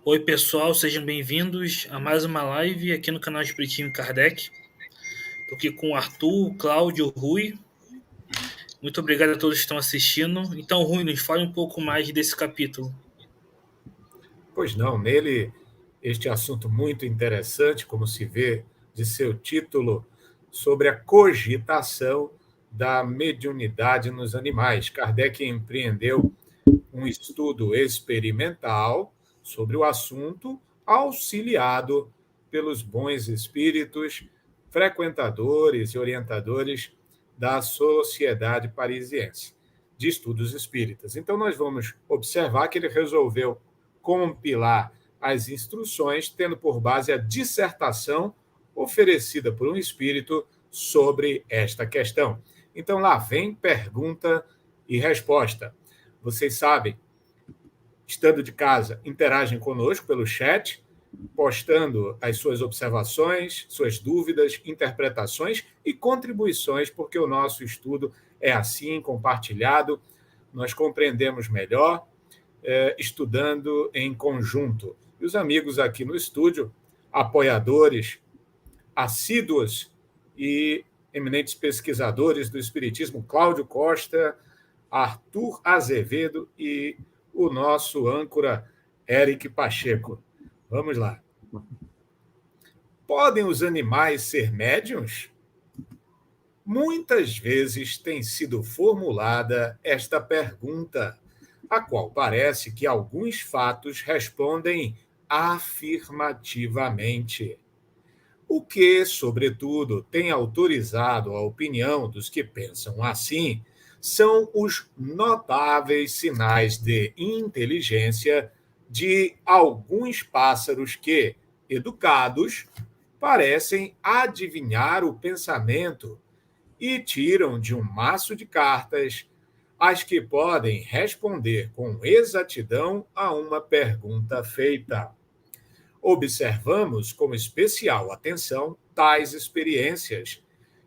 Oi, pessoal, sejam bem-vindos a mais uma live aqui no canal Espiritismo Kardec. Estou aqui com o Arthur, o Cláudio, o Rui. Muito obrigado a todos que estão assistindo. Então, Rui, nos fale um pouco mais desse capítulo. Pois não, nele, este assunto muito interessante, como se vê de seu título, sobre a cogitação da mediunidade nos animais. Kardec empreendeu um estudo experimental sobre o assunto, auxiliado pelos bons espíritos, frequentadores e orientadores da Sociedade Parisiense de Estudos Espíritas. Então, nós vamos observar que ele resolveu compilar as instruções, tendo por base a dissertação oferecida por um espírito sobre esta questão. Então, lá vem pergunta e resposta. Vocês sabem, estando de casa, interagem conosco pelo chat, postando as suas observações, suas dúvidas, interpretações e contribuições, porque o nosso estudo é assim, compartilhado, nós compreendemos melhor, estudando em conjunto. E os amigos aqui no estúdio, apoiadores, assíduos e eminentes pesquisadores do Espiritismo, Cláudio Costa, Arthur Azevedo e o nosso âncora, Eric Pacheco. Vamos lá. Podem os animais ser médiuns? Muitas vezes tem sido formulada esta pergunta, a qual parece que alguns fatos respondem afirmativamente. O que, sobretudo, tem autorizado a opinião dos que pensam assim são os notáveis sinais de inteligência de alguns pássaros que, educados, parecem adivinhar o pensamento e tiram de um maço de cartas as que podem responder com exatidão a uma pergunta feita. Observamos com especial atenção tais experiências,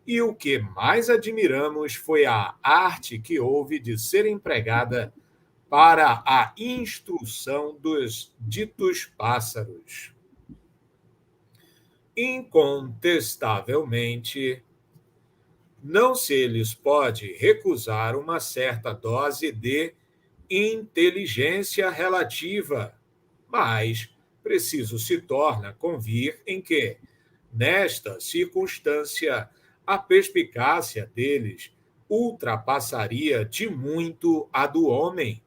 e o que mais admiramos foi a arte que houve de ser empregada para a instrução dos ditos pássaros. Incontestavelmente, não se lhes pode recusar uma certa dose de inteligência relativa, mas preciso se torna convir em que, nesta circunstância, a perspicácia deles ultrapassaria de muito a do homem,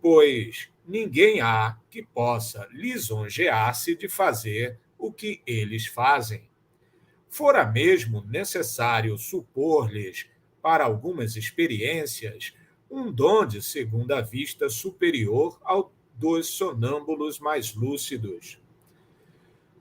pois ninguém há que possa lisonjear-se de fazer o que eles fazem. Fora mesmo necessário supor-lhes, para algumas experiências, um dom de segunda vista superior ao dos sonâmbulos mais lúcidos.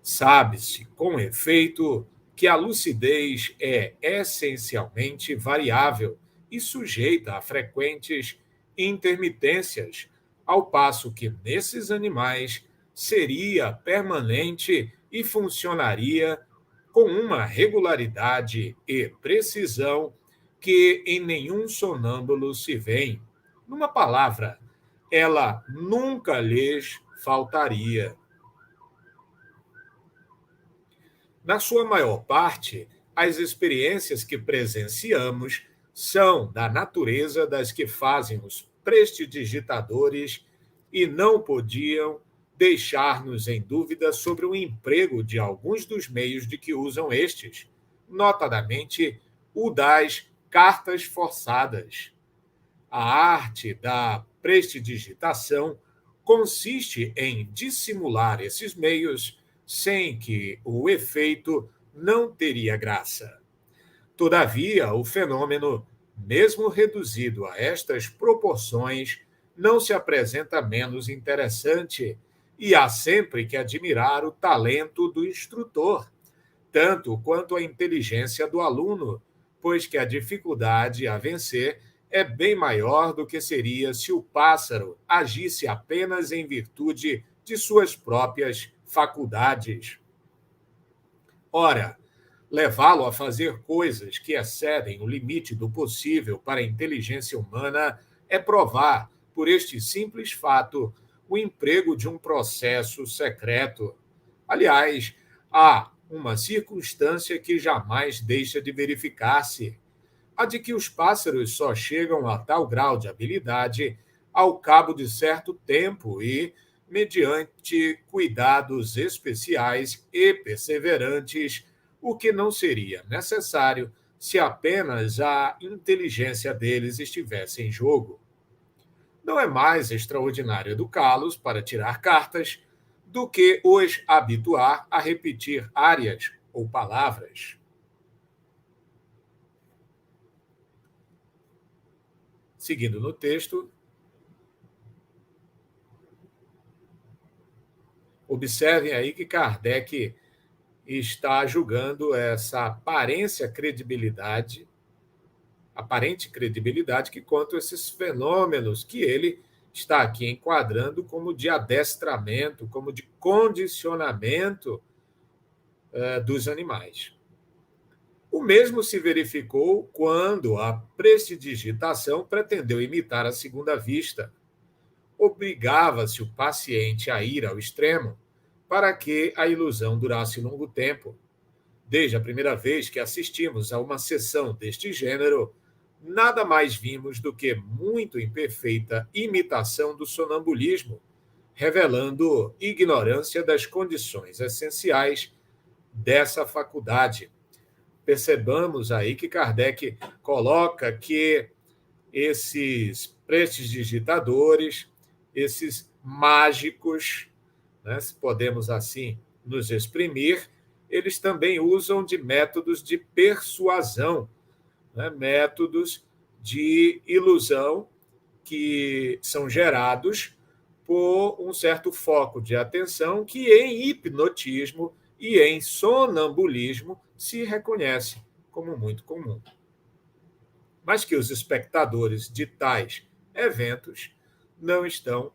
Sabe-se, com efeito, que a lucidez é essencialmente variável e sujeita a frequentes intermitências, ao passo que nesses animais seria permanente e funcionaria com uma regularidade e precisão que em nenhum sonâmbulo se vêem. Numa palavra, ela nunca lhes faltaria. Na sua maior parte, as experiências que presenciamos são da natureza das que fazem os prestidigitadores e não podiam deixar-nos em dúvida sobre o emprego de alguns dos meios de que usam estes, notadamente o das cartas forçadas. A arte da prestidigitação consiste em dissimular esses meios sem que o efeito não teria graça. Todavia, o fenômeno, mesmo reduzido a estas proporções, não se apresenta menos interessante e há sempre que admirar o talento do instrutor, tanto quanto a inteligência do aluno, pois que a dificuldade a vencer é bem maior do que seria se o pássaro agisse apenas em virtude de suas próprias faculdades. Ora, levá-lo a fazer coisas que excedem o limite do possível para a inteligência humana é provar, por este simples fato, o emprego de um processo secreto. Aliás, há uma circunstância que jamais deixa de verificar-se: a de que os pássaros só chegam a tal grau de habilidade ao cabo de certo tempo e mediante cuidados especiais e perseverantes, o que não seria necessário se apenas a inteligência deles estivesse em jogo. Não é mais extraordinário educá-los para tirar cartas do que os habituar a repetir áreas ou palavras. Seguindo no texto, observem aí que Kardec está julgando essa aparente credibilidade que contam esses fenômenos que ele está aqui enquadrando como de adestramento, como de condicionamento dos animais. O mesmo se verificou quando a prestidigitação pretendeu imitar a segunda vista. Obrigava-se o paciente a ir ao extremo para que a ilusão durasse longo tempo. Desde a primeira vez que assistimos a uma sessão deste gênero, nada mais vimos do que muito imperfeita imitação do sonambulismo, revelando ignorância das condições essenciais dessa faculdade. Percebamos aí que Kardec coloca que esses prestidigitadores, esses mágicos, né, se podemos assim nos exprimir, eles também usam de métodos de persuasão, né, métodos de ilusão que são gerados por um certo foco de atenção que em hipnotismo e em sonambulismo se reconhece como muito comum. Mas que os espectadores de tais eventos não estão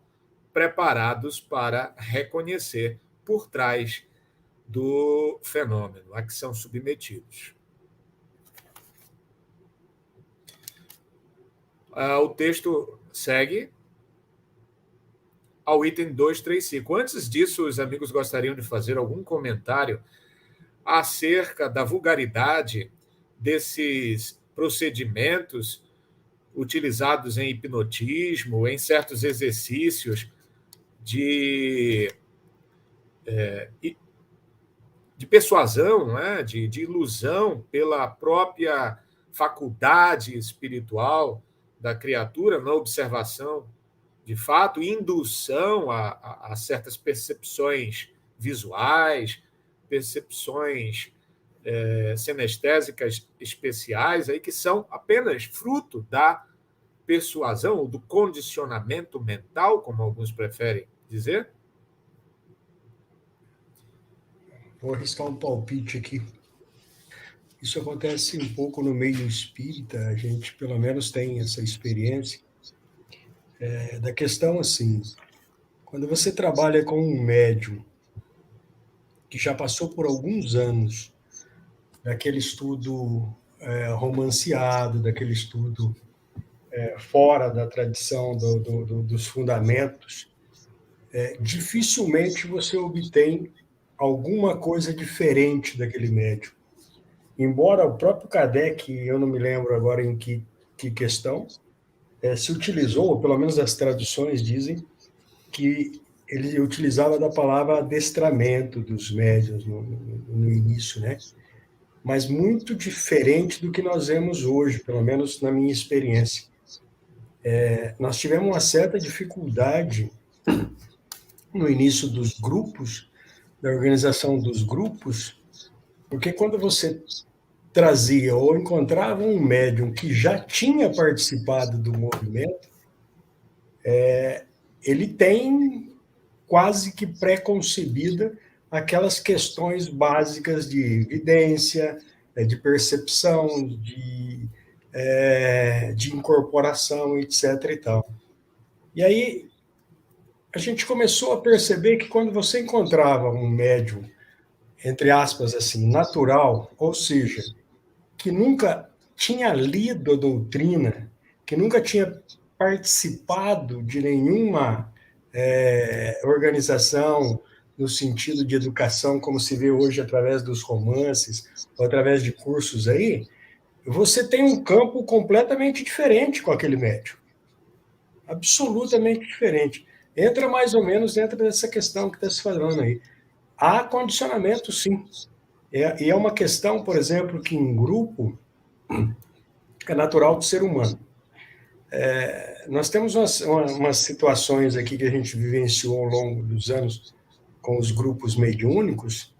preparados para reconhecer por trás do fenômeno a que são submetidos. O texto segue ao item 235. Antes disso, os amigos gostariam de fazer algum comentário acerca da vulgaridade desses procedimentos utilizados em hipnotismo, em certos exercícios de persuasão, né? de ilusão pela própria faculdade espiritual da criatura, na observação de fato, indução a certas percepções visuais, percepções sinestésicas especiais, aí, que são apenas fruto da persuasão ou do condicionamento mental, como alguns preferem dizer? Vou arriscar um palpite aqui. Isso acontece um pouco no meio espírita, a gente pelo menos tem essa experiência da questão assim, quando você trabalha com um médium que já passou por alguns anos daquele estudo romanceado, daquele estudo fora da tradição dos fundamentos, dificilmente você obtém alguma coisa diferente daquele médium. Embora o próprio Kardec, eu não me lembro agora em que questão, se utilizou, ou pelo menos as traduções dizem, que ele utilizava da palavra adestramento dos médiuns no início, né? Mas muito diferente do que nós vemos hoje, pelo menos na minha experiência. Nós tivemos uma certa dificuldade no início dos grupos, da organização dos grupos, porque quando você trazia ou encontrava um médium que já tinha participado do movimento, ele tem quase que pré-concebida aquelas questões básicas de evidência, de percepção, de incorporação, etc. e tal. E aí a gente começou a perceber que quando você encontrava um médium, entre aspas, assim, natural, ou seja, que nunca tinha lido a doutrina, que nunca tinha participado de nenhuma organização no sentido de educação, como se vê hoje através dos romances, ou através de cursos aí, você tem um campo completamente diferente com aquele médium. Absolutamente diferente. Entra mais ou menos dentro dessa questão que está se falando aí. Há condicionamento, sim. E é uma questão, por exemplo, que em grupo é natural do ser humano. Nós temos umas situações aqui que a gente vivenciou ao longo dos anos com os grupos mediúnicos,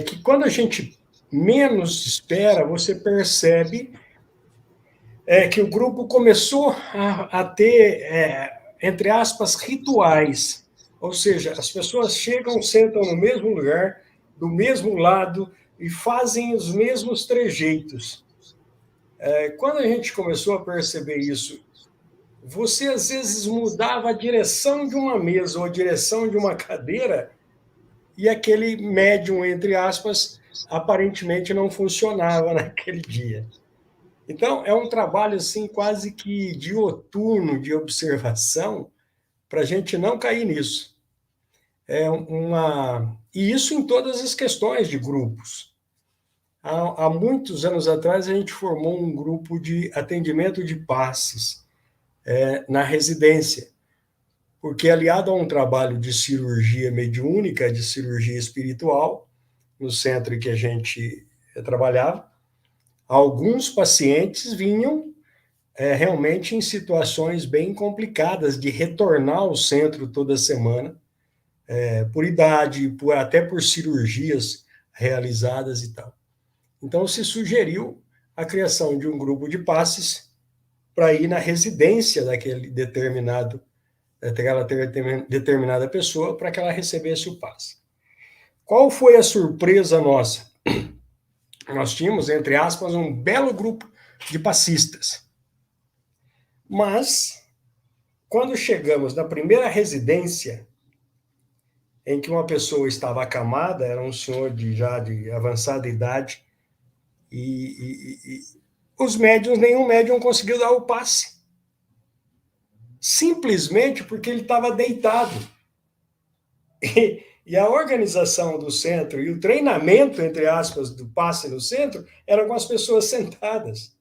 que quando a gente menos espera, você percebe que o grupo começou a ter, entre aspas, rituais. Ou seja, as pessoas chegam, sentam no mesmo lugar, do mesmo lado, e fazem os mesmos trejeitos. Quando a gente começou a perceber isso, você às vezes mudava a direção de uma mesa ou a direção de uma cadeira, e aquele médium, entre aspas, aparentemente não funcionava naquele dia. Então, é um trabalho assim quase que dioturno de observação para a gente não cair nisso. E isso em todas as questões de grupos. Há muitos anos atrás, a gente formou um grupo de atendimento de passes na residência, porque aliado a um trabalho de cirurgia mediúnica, de cirurgia espiritual, no centro em que a gente trabalhava, alguns pacientes vinham realmente em situações bem complicadas de retornar ao centro toda semana, por idade, até por cirurgias realizadas e tal. Então, se sugeriu a criação de um grupo de passes para ir na residência daquela determinada pessoa para que ela recebesse o passe. Qual foi a surpresa nossa? Nós tínhamos, entre aspas, um belo grupo de passistas. Mas, quando chegamos na primeira residência, em que uma pessoa estava acamada, era um senhor já de avançada idade, e nenhum médium conseguiu dar o passe. Simplesmente porque ele estava deitado. E a organização do centro e o treinamento, entre aspas, do passe no centro, era com as pessoas sentadas.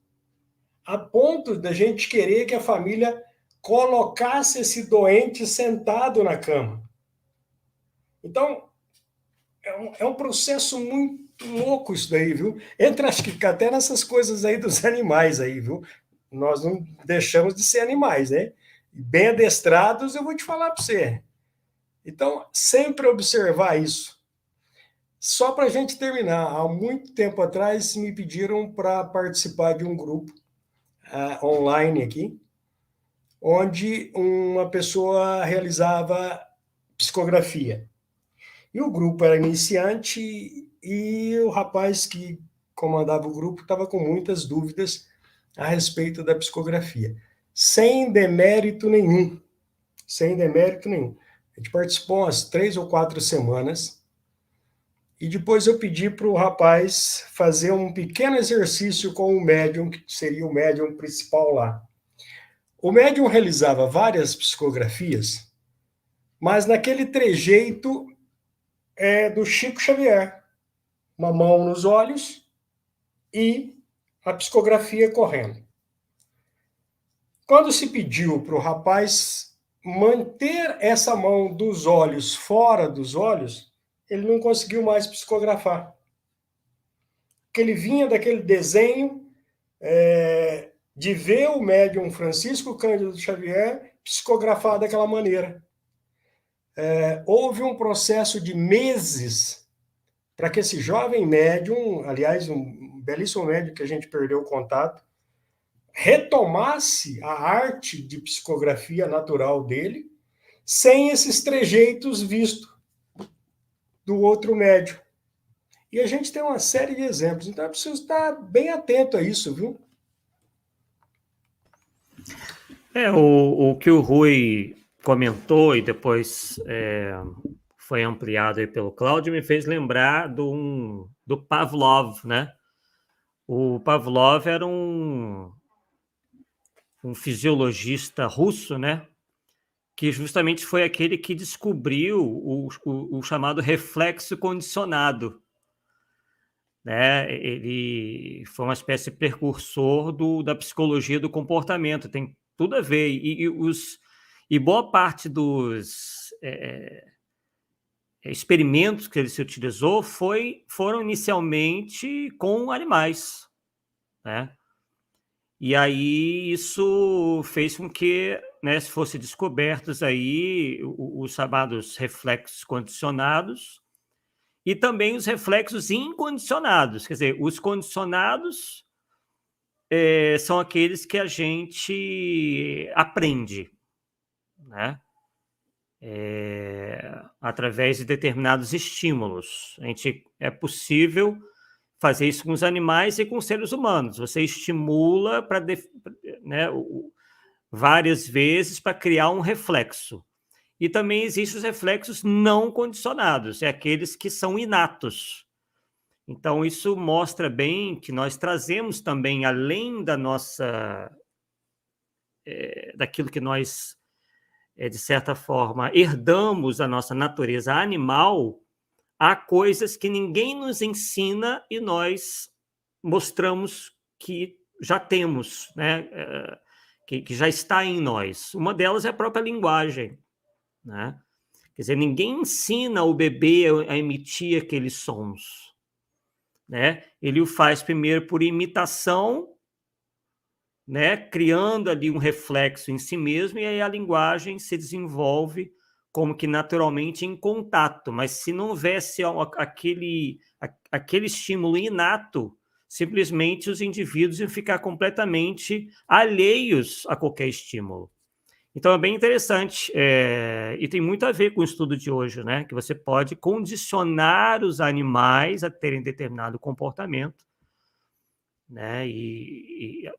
A ponto da gente querer que a família colocasse esse doente sentado na cama. Então, é um processo muito louco isso daí, viu? Entra, acho que até nessas coisas aí dos animais aí, viu? Nós não deixamos de ser animais, né? Bem adestrados, eu vou te falar para você. Então, sempre observar isso. Só para a gente terminar, há muito tempo atrás me pediram para participar de um grupo online aqui, onde uma pessoa realizava psicografia. E o grupo era iniciante e o rapaz que comandava o grupo estava com muitas dúvidas a respeito da psicografia. Sem demérito nenhum. Sem demérito nenhum. A gente participou umas 3 ou 4 semanas e depois eu pedi para o rapaz fazer um pequeno exercício com o médium, que seria o médium principal lá. O médium realizava várias psicografias, mas naquele trejeito do Chico Xavier. Uma mão nos olhos e a psicografia correndo. Quando se pediu para o rapaz manter essa mão dos olhos fora dos olhos, ele não conseguiu mais psicografar. Porque ele vinha daquele desenho de ver o médium Francisco Cândido Xavier psicografar daquela maneira. Houve um processo de meses para que esse jovem médium, aliás, um belíssimo médium que a gente perdeu o contato, retomasse a arte de psicografia natural dele, sem esses trejeitos vistos do outro médium. E a gente tem uma série de exemplos, então é preciso estar bem atento a isso, viu? O que o Rui comentou e depois foi ampliado aí pelo Cláudio me fez lembrar do Pavlov, né? O Pavlov era um fisiologista russo, né? que justamente foi aquele que descobriu o chamado reflexo condicionado, né? Ele foi uma espécie de precursor da psicologia do comportamento, tem tudo a ver. E boa parte dos experimentos que ele se utilizou foram inicialmente com animais, né? E aí isso fez com que, né, se fossem descobertos aí os chamados reflexos condicionados e também os reflexos incondicionados. Quer dizer, os condicionados são aqueles que a gente aprende, né? Através de determinados estímulos. É possível fazer isso com os animais e com os seres humanos. Você estimula né, várias vezes para criar um reflexo. E também existem os reflexos não condicionados, aqueles que são inatos. Então, isso mostra bem que nós trazemos também, além da nossa... daquilo que nós, de certa forma, herdamos da nossa natureza animal, há coisas que ninguém nos ensina e nós mostramos que já temos, né? Que já está em nós. Uma delas é a própria linguagem, né? Quer dizer, ninguém ensina o bebê a emitir aqueles sons, né? Ele o faz primeiro por imitação, né? Criando ali um reflexo em si mesmo, e aí a linguagem se desenvolve como que naturalmente em contato, mas se não houvesse aquele estímulo inato, simplesmente os indivíduos iam ficar completamente alheios a qualquer estímulo. Então é bem interessante, e tem muito a ver com o estudo de hoje, né? Que você pode condicionar os animais a terem determinado comportamento, né? E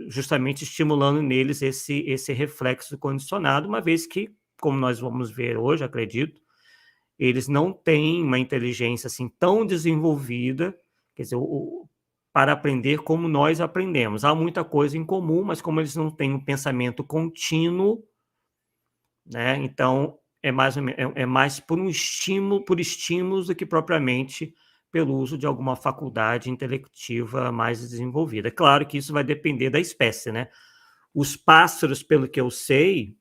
justamente estimulando neles esse reflexo condicionado, uma vez que, como nós vamos ver hoje, acredito, eles não têm uma inteligência assim tão desenvolvida, quer dizer, para aprender como nós aprendemos. Há muita coisa em comum, mas como eles não têm um pensamento contínuo, né? Então é mais por um estímulo, por estímulos do que propriamente pelo uso de alguma faculdade intelectiva mais desenvolvida. É claro que isso vai depender da espécie, né? Os pássaros, pelo que eu sei,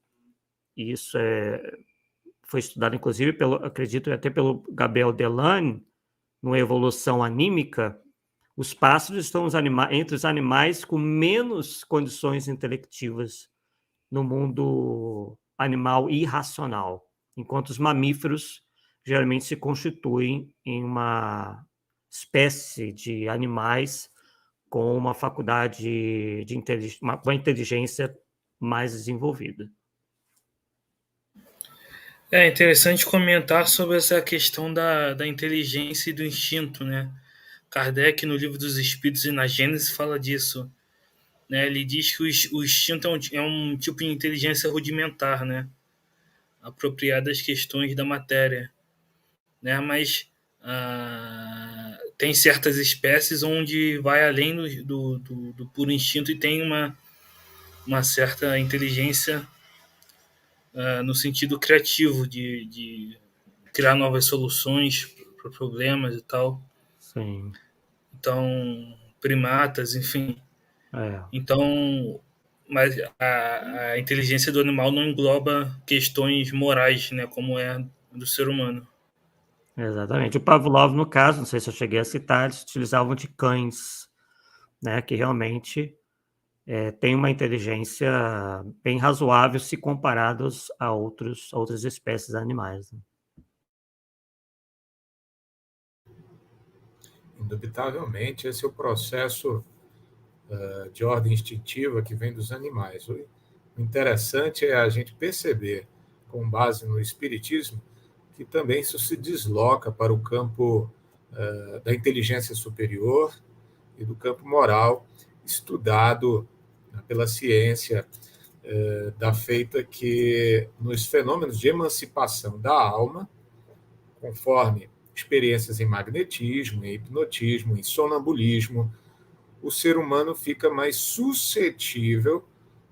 e isso foi estudado inclusive acredito até pelo Gabriel Delane, no Evolução Anímica, os pássaros estão entre os animais com menos condições intelectivas no mundo animal irracional, enquanto os mamíferos geralmente se constituem em uma espécie de animais com uma faculdade de uma inteligência mais desenvolvida. É interessante comentar sobre essa questão da inteligência e do instinto, né? Kardec, no Livro dos Espíritos e na Gênesis, fala disso, né? Ele diz que o instinto é um tipo de inteligência rudimentar, né? Apropriada às questões da matéria, né? Mas tem certas espécies onde vai além do puro instinto e tem uma certa inteligência no sentido criativo de criar novas soluções para problemas e tal. Sim. Então, primatas, enfim. É. Então, mas a inteligência do animal não engloba questões morais, né, como é do ser humano. Exatamente. O Pavlov, no caso, não sei se eu cheguei a citar, eles utilizavam de cães, né, que realmente tem uma inteligência bem razoável se comparados a outras espécies animais, né? Indubitavelmente, esse é o processo de ordem instintiva que vem dos animais. O interessante é a gente perceber, com base no espiritismo, que também isso se desloca para o campo da inteligência superior e do campo moral, estudado pela ciência da feita que nos fenômenos de emancipação da alma, conforme experiências em magnetismo, em hipnotismo, em sonambulismo, o ser humano fica mais suscetível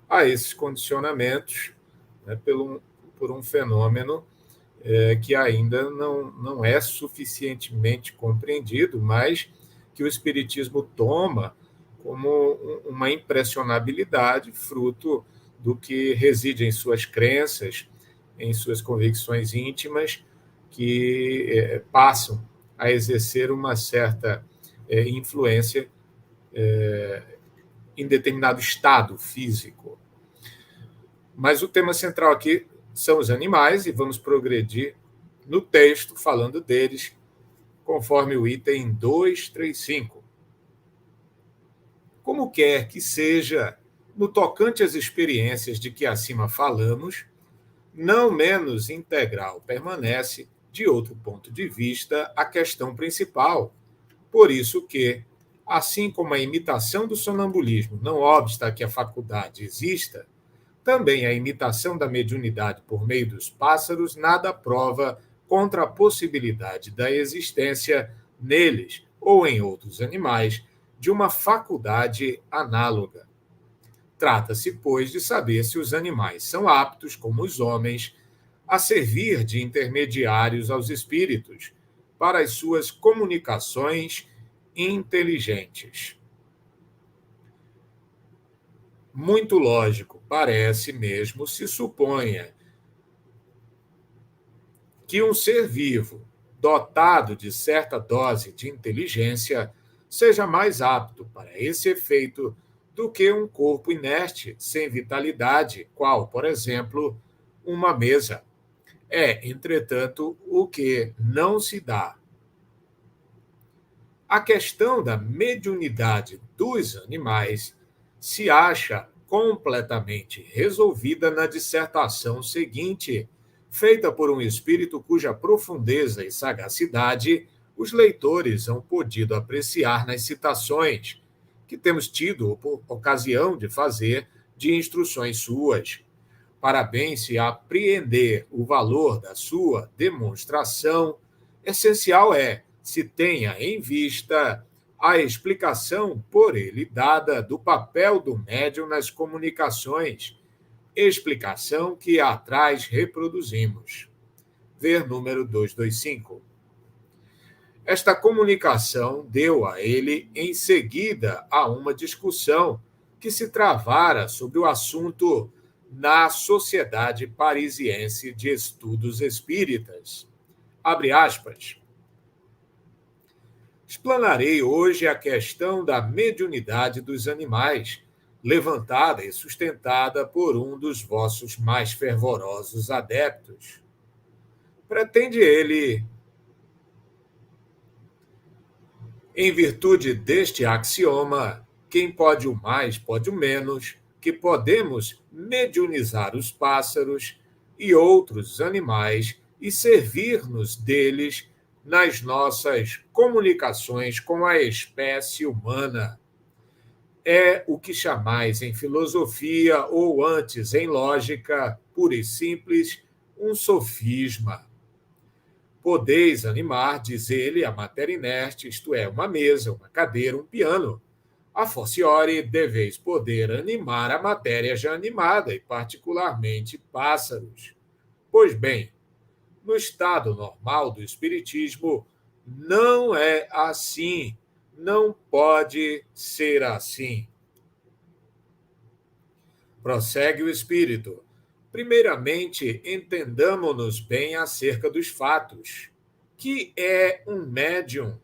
a esses condicionamentos, né, por um fenômeno que ainda não é suficientemente compreendido, mas que o Espiritismo toma como uma impressionabilidade, fruto do que reside em suas crenças, em suas convicções íntimas, que passam a exercer uma certa influência em determinado estado físico. Mas o tema central aqui são os animais, e vamos progredir no texto falando deles, conforme o item 235. Como quer que seja, no tocante às experiências de que acima falamos, não menos integral permanece, de outro ponto de vista, a questão principal. Por isso que, assim como a imitação do sonambulismo não obsta que a faculdade exista, também a imitação da mediunidade por meio dos pássaros nada prova contra a possibilidade da existência neles ou em outros animais de uma faculdade análoga. Trata-se, pois, de saber se os animais são aptos, como os homens, a servir de intermediários aos espíritos para as suas comunicações inteligentes. Muito lógico, parece mesmo, se suponha que um ser vivo, dotado de certa dose de inteligência, seja mais apto para esse efeito do que um corpo inerte, sem vitalidade, qual, por exemplo, uma mesa. É, entretanto, o que não se dá. A questão da mediunidade dos animais se acha completamente resolvida na dissertação seguinte, feita por um espírito cuja profundeza e sagacidade os leitores hão podido apreciar nas citações que temos tido ocasião de fazer de instruções suas. Para bem se apreender o valor da sua demonstração, essencial se tenha em vista a explicação por ele dada do papel do médium nas comunicações, explicação que atrás reproduzimos. Ver número 225. Esta comunicação deu a ele, em seguida, a uma discussão que se travara sobre o assunto na Sociedade Parisiense de Estudos Espíritas. Abre aspas. Explanarei hoje a questão da mediunidade dos animais, levantada e sustentada por um dos vossos mais fervorosos adeptos. Pretende ele, em virtude deste axioma, quem pode o mais, pode o menos, que podemos mediunizar os pássaros e outros animais e servir-nos deles nas nossas comunicações com a espécie humana. É o que chamais em filosofia, ou antes em lógica, pura e simples, um sofisma. Podeis animar, diz ele, a matéria inerte, isto é, uma mesa, uma cadeira, um piano. A fortiori, deveis poder animar a matéria já animada, e particularmente pássaros. Pois bem, no estado normal do espiritismo, não é assim, não pode ser assim. Prossegue o espírito. Primeiramente, entendamo-nos bem acerca dos fatos. Que é um médium?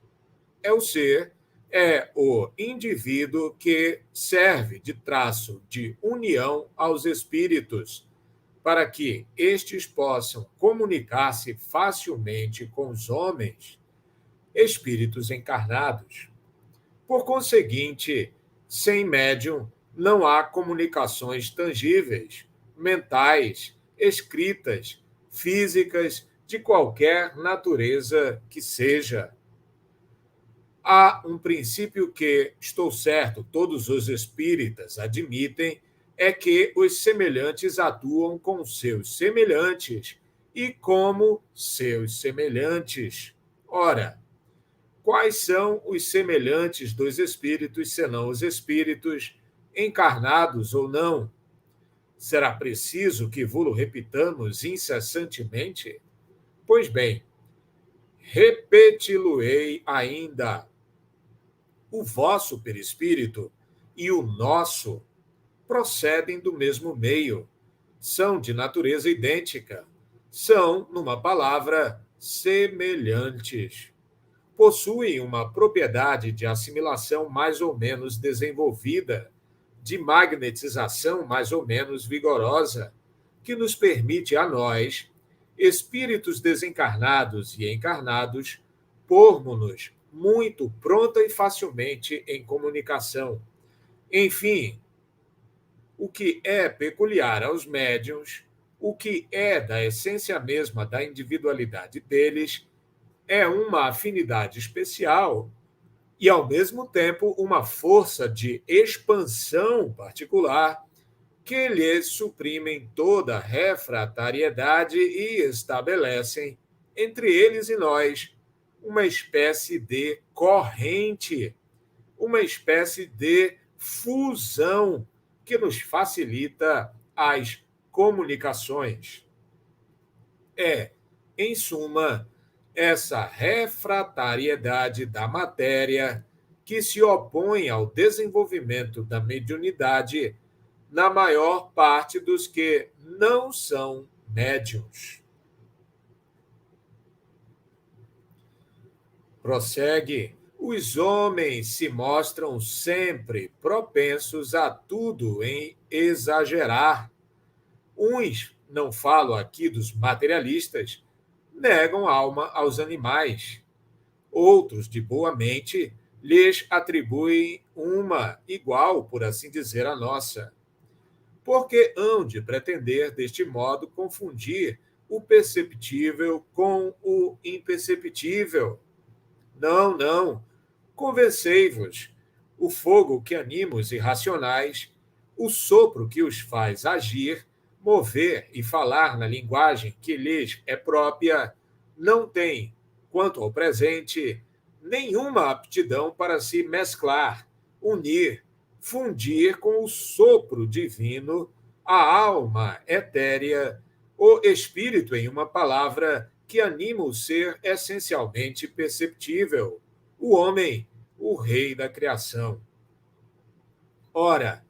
É o ser, é o indivíduo que serve de traço de união aos espíritos, para que estes possam comunicar-se facilmente com os homens, espíritos encarnados. Por conseguinte, sem médium, não há comunicações tangíveis, mentais, escritas, físicas, de qualquer natureza que seja. Há um princípio que, estou certo, todos os espíritas admitem, é que os semelhantes atuam com seus semelhantes e como seus semelhantes. Ora, quais são os semelhantes dos espíritos, senão os espíritos, encarnados ou não? Será preciso que vô-lo repitamos incessantemente? Pois bem, repeti-lo-ei ainda. O vosso perispírito e o nosso procedem do mesmo meio, são de natureza idêntica, são, numa palavra, semelhantes. Possuem uma propriedade de assimilação mais ou menos desenvolvida, de magnetização mais ou menos vigorosa, que nos permite a nós, espíritos desencarnados e encarnados, pormos-nos muito pronta e facilmente em comunicação. Enfim, o que é peculiar aos médiuns, o que é da essência mesma da individualidade deles, é uma afinidade especial e, ao mesmo tempo, uma força de expansão particular que lhes suprimem toda refratariedade e estabelecem, entre eles e nós, uma espécie de corrente, uma espécie de fusão que nos facilita as comunicações. É, em suma, essa refratariedade da matéria que se opõe ao desenvolvimento da mediunidade na maior parte dos que não são médiuns. Prossegue. Os homens se mostram sempre propensos a tudo em exagerar. Uns, não falo aqui dos materialistas, negam alma aos animais. Outros, de boa mente, lhes atribuem uma igual, por assim dizer, à nossa. Porque hão de pretender, deste modo, confundir o perceptível com o imperceptível? Não, não. Convencei-vos. O fogo que anima os irracionais, o sopro que os faz agir, mover e falar na linguagem que lhes é própria, não tem, quanto ao presente, nenhuma aptidão para se mesclar, unir, fundir com o sopro divino, a alma etérea, o espírito, em uma palavra, que anima o ser essencialmente perceptível, o homem, o rei da criação. Ora,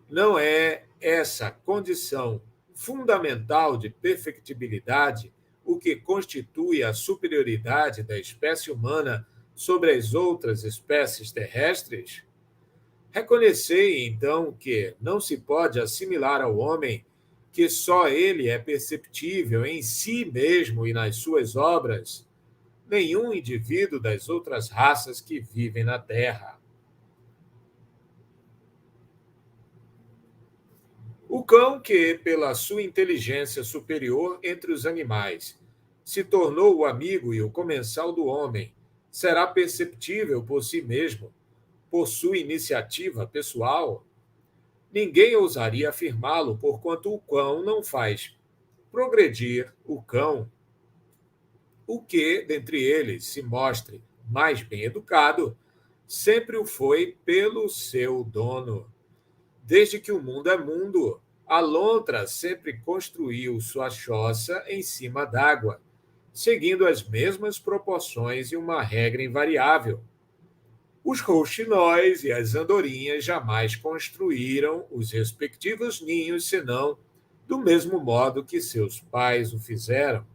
não é essa condição fundamental de perfectibilidade o que constitui a superioridade da espécie humana sobre as outras espécies terrestres? Reconhecei, então, que não se pode assimilar ao homem que só ele é perceptível em si mesmo e nas suas obras, nenhum indivíduo das outras raças que vivem na Terra. O cão que, pela sua inteligência superior entre os animais, se tornou o amigo e o comensal do homem, será perceptível por si mesmo, por sua iniciativa pessoal? Ninguém ousaria afirmá-lo, porquanto o cão não faz progredir o cão. O que, dentre eles, se mostre mais bem educado, sempre o foi pelo seu dono. Desde que o mundo é mundo, a lontra sempre construiu sua choça em cima d'água, seguindo as mesmas proporções e uma regra invariável. Os rouxinóis e as andorinhas jamais construíram os respectivos ninhos, senão do mesmo modo que seus pais o fizeram.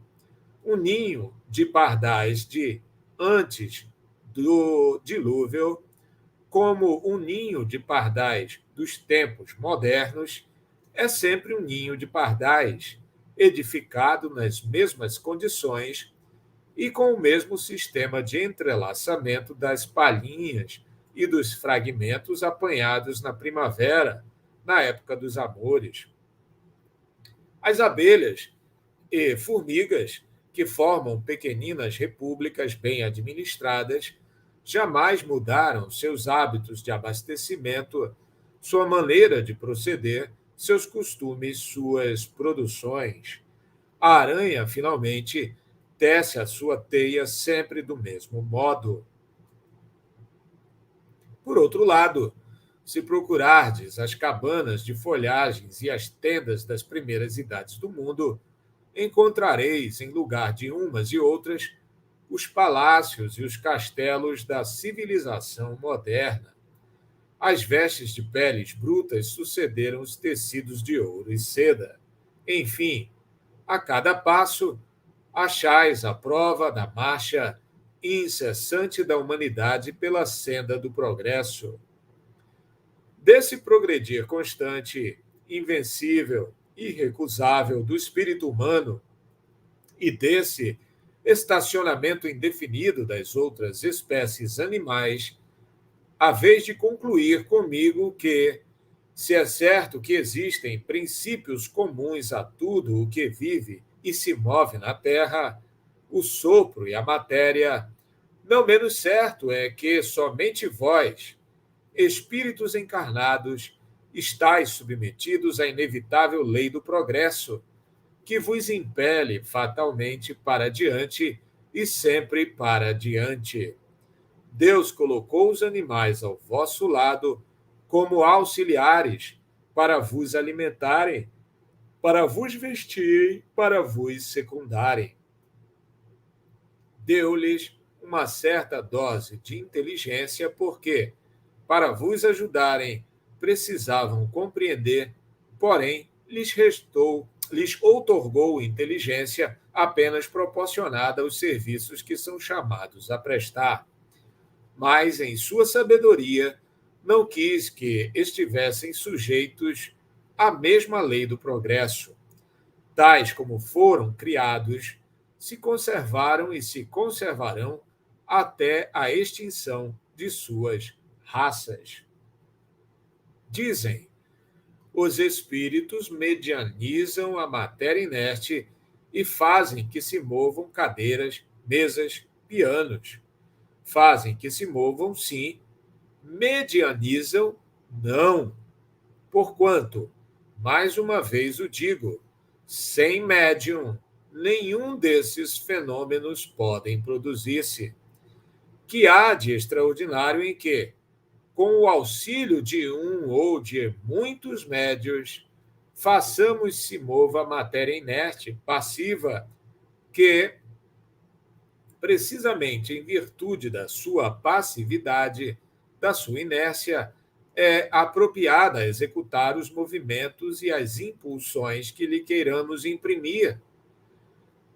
O ninho de pardais de antes do dilúvio, como o ninho de pardais dos tempos modernos, é sempre um ninho de pardais, edificado nas mesmas condições e com o mesmo sistema de entrelaçamento das palhinhas e dos fragmentos apanhados na primavera, na época dos amores. As abelhas e formigas, que formam pequeninas repúblicas bem administradas, jamais mudaram seus hábitos de abastecimento, sua maneira de proceder, seus costumes, suas produções. A aranha, finalmente, tece a sua teia sempre do mesmo modo. Por outro lado, se procurardes as cabanas de folhagens e as tendas das primeiras idades do mundo, encontrareis, em lugar de umas e outras, os palácios e os castelos da civilização moderna. As vestes de peles brutas sucederam os tecidos de ouro e seda. Enfim, a cada passo, achais a prova da marcha incessante da humanidade pela senda do progresso. Desse progredir constante, invencível, irrecusável do espírito humano e desse estacionamento indefinido das outras espécies animais, haveis de concluir comigo que, se é certo que existem princípios comuns a tudo o que vive e se move na Terra, o sopro e a matéria, não menos certo é que somente vós, espíritos encarnados, estáis submetidos à inevitável lei do progresso, que vos impele fatalmente para diante e sempre para diante. Deus colocou os animais ao vosso lado como auxiliares para vos alimentarem, para vos vestirem, para vos secundarem. Deu-lhes uma certa dose de inteligência, porque, para vos ajudarem, precisavam compreender, porém, lhes outorgou inteligência apenas proporcionada aos serviços que são chamados a prestar. Mas, em sua sabedoria, não quis que estivessem sujeitos à mesma lei do progresso. Tais como foram criados, se conservaram e se conservarão até a extinção de suas raças. Dizem, os espíritos medianizam a matéria inerte e fazem que se movam cadeiras, mesas, pianos. Fazem que se movam, sim, medianizam, não. Porquanto, mais uma vez o digo, sem médium, nenhum desses fenômenos podem produzir-se. Que há de extraordinário em que, com o auxílio de um ou de muitos médios, façamos se mova a matéria inerte, passiva, que, precisamente em virtude da sua passividade, da sua inércia, é apropriada a executar os movimentos e as impulsões que lhe queiramos imprimir.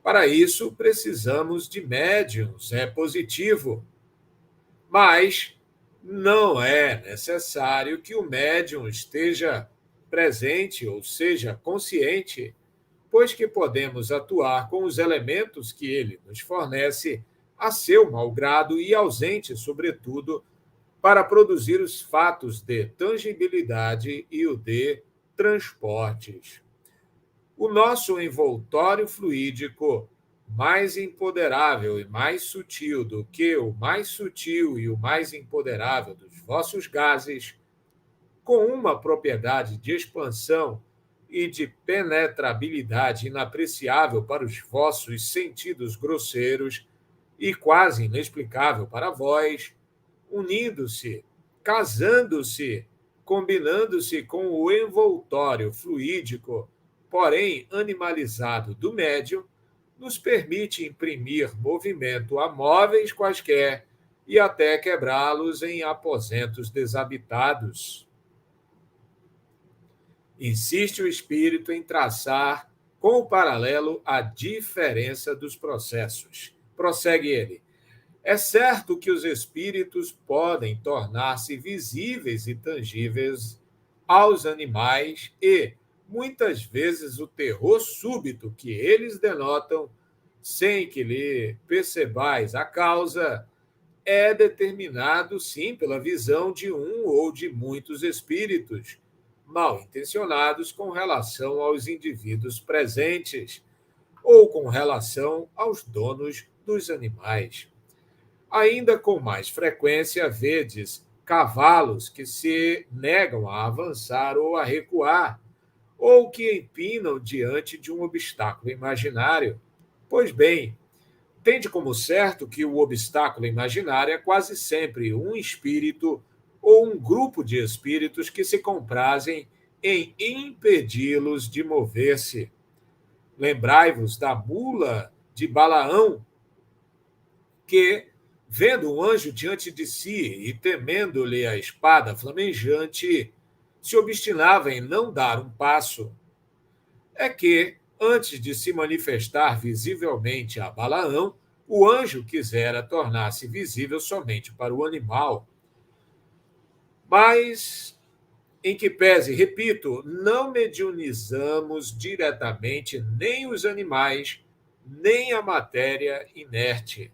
Para isso, precisamos de médiuns, é positivo. Mas não é necessário que o médium esteja presente ou seja consciente, pois que podemos atuar com os elementos que ele nos fornece a seu malgrado e ausente, sobretudo, para produzir os fatos de tangibilidade e o de transportes. O nosso envoltório fluídico, mais empoderável e mais sutil do que o mais sutil e o mais empoderável dos vossos gases, com uma propriedade de expansão e de penetrabilidade inapreciável para os vossos sentidos grosseiros e quase inexplicável para vós, unindo-se, casando-se, combinando-se com o envoltório fluídico, porém animalizado do médium, nos permite imprimir movimento a móveis quaisquer e até quebrá-los em aposentos desabitados. Insiste o espírito em traçar com o paralelo a diferença dos processos. Prossegue ele. É certo que os espíritos podem tornar-se visíveis e tangíveis aos animais e, muitas vezes, o terror súbito que eles denotam, sem que lhe percebais a causa, é determinado, sim, pela visão de um ou de muitos espíritos, mal intencionados com relação aos indivíduos presentes ou com relação aos donos dos animais. Ainda com mais frequência, vedes cavalos que se negam a avançar ou a recuar, ou que empinam diante de um obstáculo imaginário. Pois bem, tende como certo que o obstáculo imaginário é quase sempre um espírito ou um grupo de espíritos que se comprazem em impedi-los de mover-se. Lembrai-vos da mula de Balaão, que, vendo um anjo diante de si e temendo-lhe a espada flamejante, se obstinava em não dar um passo. É que, antes de se manifestar visivelmente a Balaão, o anjo quisera tornar-se visível somente para o animal. Mas, em que pese, repito, não mediunizamos diretamente nem os animais, nem a matéria inerte.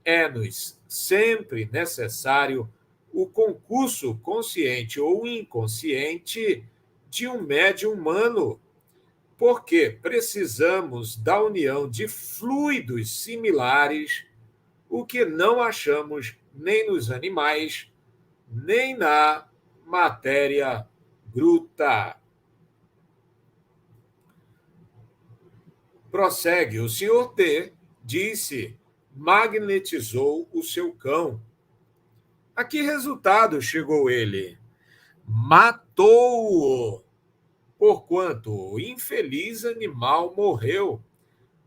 É-nos sempre necessário o concurso consciente ou inconsciente de um médium humano, porque precisamos da união de fluidos similares, o que não achamos nem nos animais, nem na matéria bruta. Prossegue, o senhor T disse, magnetizou o seu cão. A que resultado chegou ele? Matou-o, porquanto o infeliz animal morreu,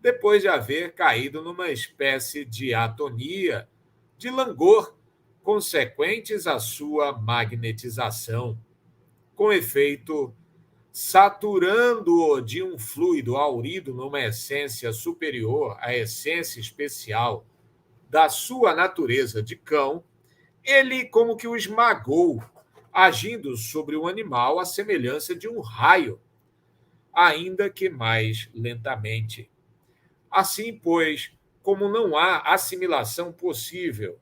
depois de haver caído numa espécie de atonia, de langor, consequentes à sua magnetização. Com efeito, saturando-o de um fluido aurido numa essência superior à essência especial da sua natureza de cão, ele como que o esmagou, agindo sobre o animal à semelhança de um raio, ainda que mais lentamente. Assim, pois, como não há assimilação possível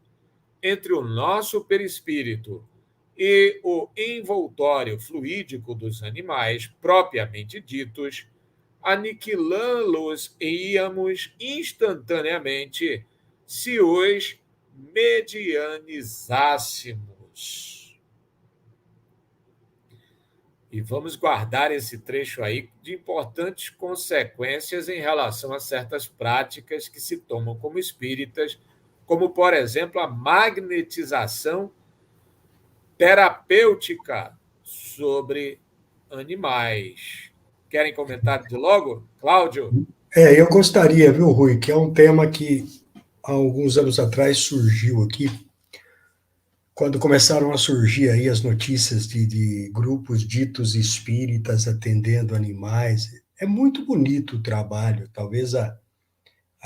entre o nosso perispírito e o envoltório fluídico dos animais propriamente ditos, aniquilá-los-íamos instantaneamente se os medianizássemos. E vamos guardar esse trecho aí de importantes consequências em relação a certas práticas que se tomam como espíritas, como, por exemplo, a magnetização terapêutica sobre animais. Querem comentar de logo? Cláudio? Eu gostaria, viu, Rui, que é um tema que há alguns anos atrás surgiu aqui, quando começaram a surgir aí as notícias de grupos ditos espíritas atendendo animais. É muito bonito o trabalho, talvez a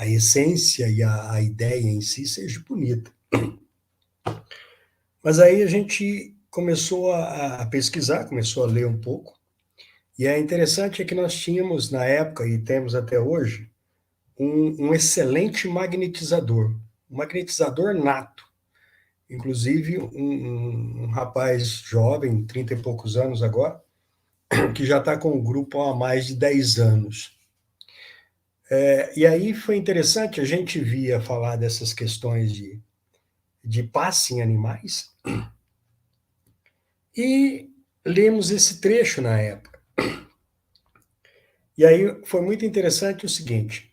essência e a ideia em si seja bonita. Mas aí a gente começou a pesquisar, começou a ler um pouco, e é interessante que nós tínhamos na época, e temos até hoje, um excelente magnetizador, um magnetizador nato. Inclusive, um rapaz jovem, 30 e poucos anos agora, que já está com o grupo há mais de 10 anos. E aí foi interessante, a gente via falar dessas questões de passe em animais, e lemos esse trecho na época. E aí foi muito interessante o seguinte,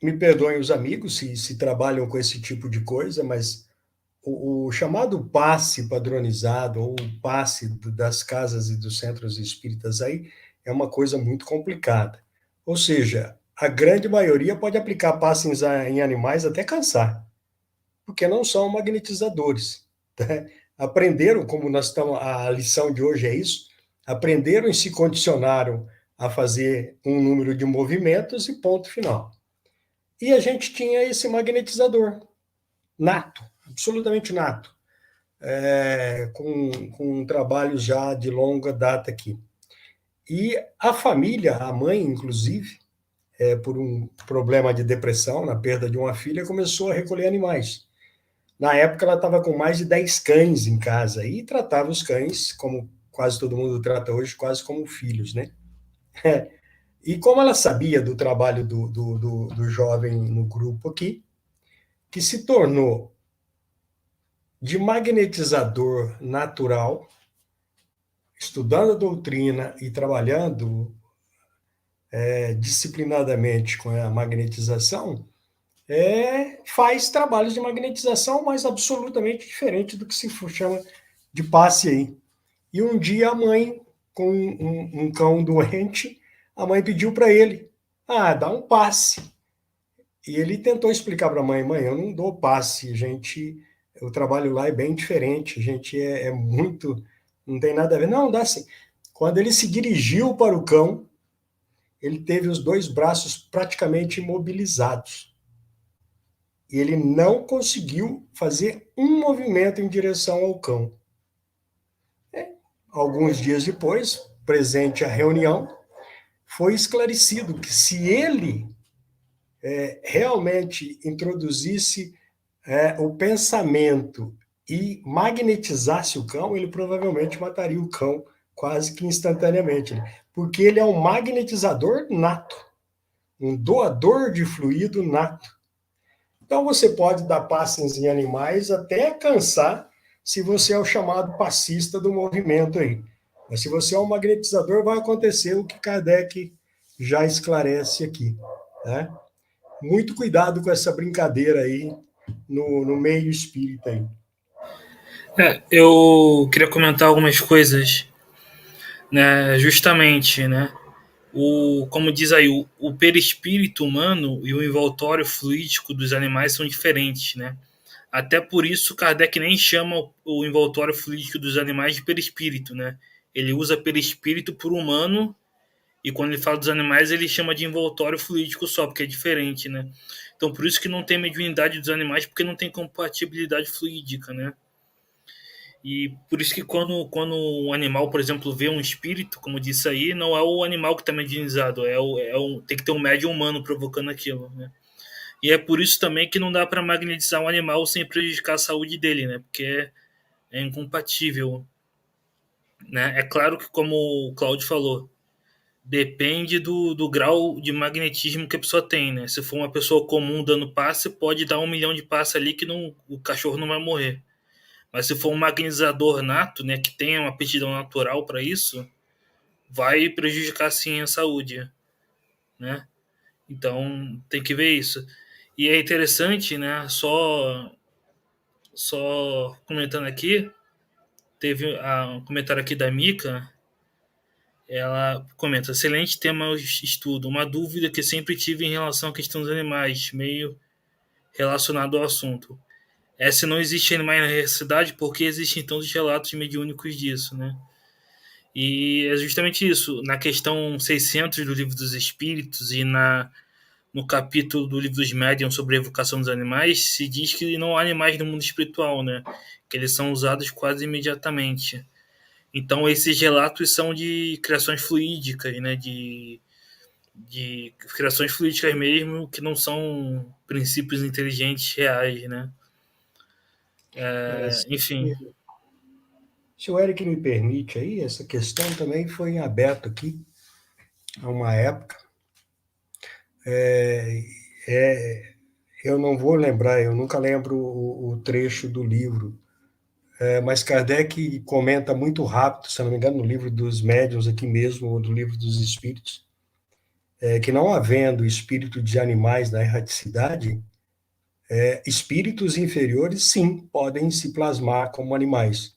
me perdoem os amigos se trabalham com esse tipo de coisa, mas o chamado passe padronizado, ou passe das casas e dos centros espíritas aí, é uma coisa muito complicada. Ou seja, a grande maioria pode aplicar passes em animais até cansar, porque não são magnetizadores. Né? Aprenderam, como nós estamos, a lição de hoje é isso, aprenderam e se condicionaram a fazer um número de movimentos e ponto final. E a gente tinha esse magnetizador nato, absolutamente nato, com trabalhos já de longa data aqui. E a família, a mãe, inclusive, por um problema de depressão, na perda de uma filha, começou a recolher animais. Na época, ela estava com mais de 10 cães em casa e tratava os cães, como quase todo mundo trata hoje, quase como filhos, né? E como ela sabia do trabalho do jovem no grupo aqui, que se tornou de magnetizador natural, estudando a doutrina e trabalhando disciplinadamente com a magnetização, faz trabalhos de magnetização, mas absolutamente diferente do que se chama de passe aí. E um dia a mãe, com um cão doente, a mãe pediu para ele, dá um passe. E ele tentou explicar para a mãe, eu não dou passe, o trabalho lá é bem diferente, a gente é muito, não tem nada a ver. Não, dá sim. Quando ele se dirigiu para o cão, ele teve os 2 braços praticamente imobilizados. E ele não conseguiu fazer um movimento em direção ao cão. Alguns dias depois, presente à reunião, foi esclarecido que se ele realmente introduzisse o pensamento e magnetizasse o cão, ele provavelmente mataria o cão quase que instantaneamente, porque ele é um magnetizador nato, um doador de fluido nato. Então você pode dar passes em animais até cansar, se você é o chamado passista do movimento aí. Mas se você é um magnetizador, vai acontecer o que Kardec já esclarece aqui, né? Muito cuidado com essa brincadeira aí no meio espírita aí. Eu queria comentar algumas coisas, né? Justamente, né? Como diz aí, o perispírito humano e o envoltório fluídico dos animais são diferentes, né? Até por isso Kardec nem chama o envoltório fluídico dos animais de perispírito, né? Ele usa perispírito por humano, e quando ele fala dos animais ele chama de envoltório fluídico só, porque é diferente, né? Então por isso que não tem mediunidade dos animais, porque não tem compatibilidade fluídica, né? E por isso que quando um animal, por exemplo, vê um espírito, como disse aí, não é o animal que está mediunizado, tem que ter um médium humano provocando aquilo, né? E é por isso também que não dá para magnetizar um animal sem prejudicar a saúde dele, né? Porque é incompatível, né? É claro que, como o Claudio falou, depende do grau de magnetismo que a pessoa tem, né? Se for uma pessoa comum dando passe, pode dar 1 milhão de passes ali que o cachorro não vai morrer. Mas se for um magnetizador nato, né, que tenha uma aptidão natural para isso, vai prejudicar sim a saúde, né? Então tem que ver isso. E é interessante, né? Só comentando aqui, teve um comentário aqui da Mica. Ela comenta: excelente tema o estudo. Uma dúvida que sempre tive em relação à questão dos animais, meio relacionado ao assunto. Se não existe animais na cidade, por que existem tantos relatos mediúnicos disso, né? E é justamente isso. Na questão 600 do Livro dos Espíritos e no capítulo do Livro dos Médiuns sobre a evocação dos animais, se diz que não há animais no mundo espiritual, né? Que eles são usados quase imediatamente. Então, esses relatos são de criações fluídicas, né? De criações fluídicas mesmo, que não são princípios inteligentes reais, né? Enfim. Se o Eric me permite aí, essa questão também foi em aberto aqui, há uma época. Eu não vou lembrar, eu nunca lembro o trecho do livro, mas Kardec comenta muito rápido, se não me engano, no livro dos médiuns aqui mesmo, ou do livro dos espíritos, que não havendo espírito de animais na erraticidade, espíritos inferiores, sim, podem se plasmar como animais,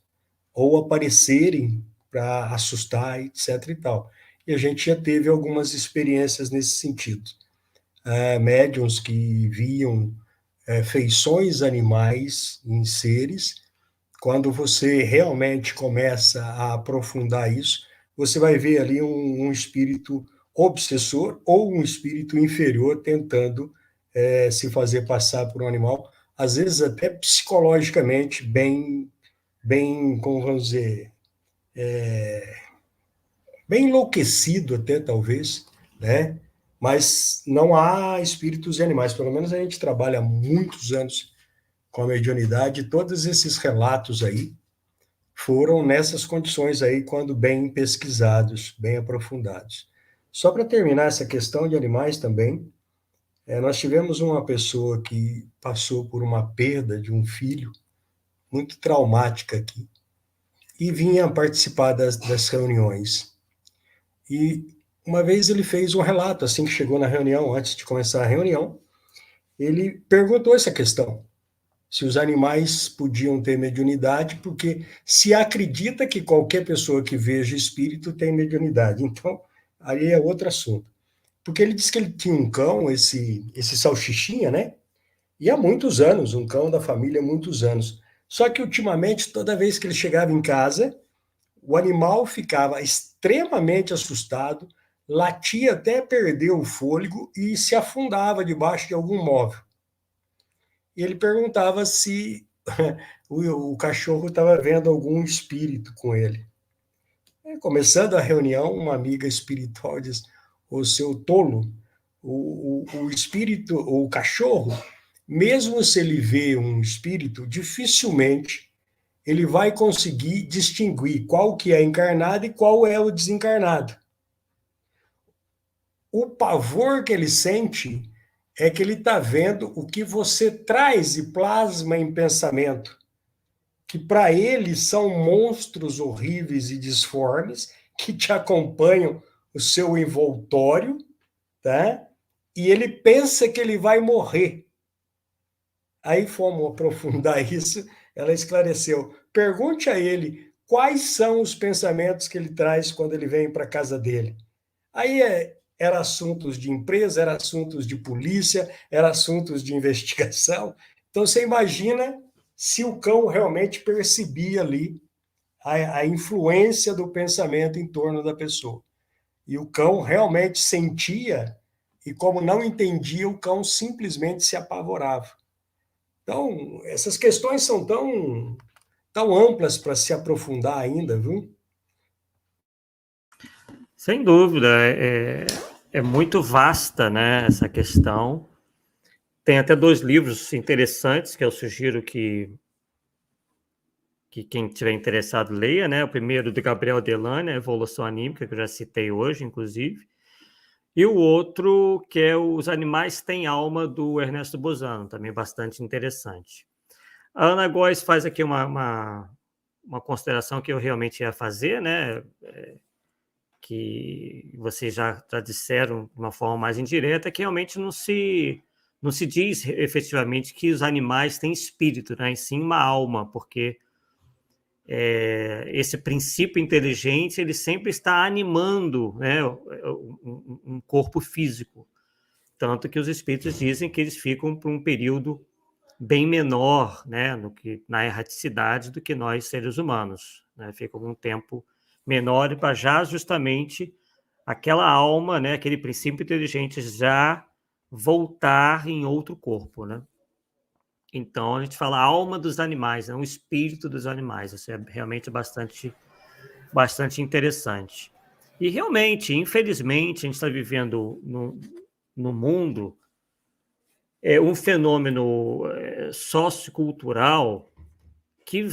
ou aparecerem para assustar, etc. e tal. E a gente já teve algumas experiências nesse sentido. Médiuns que viam feições animais em seres. Quando você realmente começa a aprofundar isso, você vai ver ali um espírito obsessor ou um espírito inferior tentando se fazer passar por um animal, às vezes até psicologicamente bem, como vamos dizer, bem enlouquecido até, talvez, né? Mas não há espíritos de animais. Pelo menos a gente trabalha há muitos anos com a mediunidade, todos esses relatos aí foram nessas condições aí, quando bem pesquisados, bem aprofundados. Só para terminar essa questão de animais também, nós tivemos uma pessoa que passou por uma perda de um filho muito traumática aqui e vinha participar das reuniões. E uma vez ele fez um relato, assim que chegou na reunião, antes de começar a reunião, ele perguntou essa questão, se os animais podiam ter mediunidade, porque se acredita que qualquer pessoa que veja espírito tem mediunidade. Então, aí é outro assunto. Porque ele disse que ele tinha um cão, esse salchichinha, né? E há muitos anos, um cão da família há muitos anos. Só que ultimamente, toda vez que ele chegava em casa, o animal ficava extremamente assustado, latia até perder o fôlego e se afundava debaixo de algum móvel. E ele perguntava se o cachorro estava vendo algum espírito com ele. Começando a reunião, uma amiga espiritual diz: o seu tolo, o espírito, o cachorro, mesmo se ele vê um espírito, dificilmente ele vai conseguir distinguir qual que é encarnado e qual é o desencarnado. O pavor que ele sente é que ele está vendo o que você traz e plasma em pensamento, que para ele são monstros horríveis e disformes que te acompanham o seu envoltório, tá? E ele pensa que ele vai morrer. Aí fomos aprofundar isso, ela esclareceu. Pergunte a ele quais são os pensamentos que ele traz quando ele vem para a casa dele. Aí era assuntos de empresa, era assuntos de polícia, era assuntos de investigação. Então você imagina se o cão realmente percebia ali a influência do pensamento em torno da pessoa. E o cão realmente sentia, e como não entendia, o cão simplesmente se apavorava. Então, essas questões são tão amplas para se aprofundar ainda, viu? Sem dúvida, é muito vasta, né, essa questão. Tem até 2 livros interessantes que eu sugiro que quem estiver interessado leia, né? O primeiro de Gabriel Delane, a Evolução Anímica, que eu já citei hoje, inclusive. E o outro, que é Os Animais Têm Alma, do Ernesto Bozano, também bastante interessante. A Ana Góes faz aqui uma consideração que eu realmente ia fazer, né? Que vocês já disseram de uma forma mais indireta, que realmente não se diz efetivamente que os animais têm espírito, né? E sim uma alma, porque esse princípio inteligente ele sempre está animando, né, um corpo físico. Tanto que os espíritos dizem que eles ficam por um período bem menor, né, na erraticidade do que nós, seres humanos. Né? Ficam um tempo menor para já justamente aquela alma, né, aquele princípio inteligente já voltar em outro corpo, né? Então, a gente fala a alma dos animais, né? O espírito dos animais. Isso é realmente bastante interessante. E, realmente, infelizmente, a gente está vivendo no mundo um fenômeno sociocultural que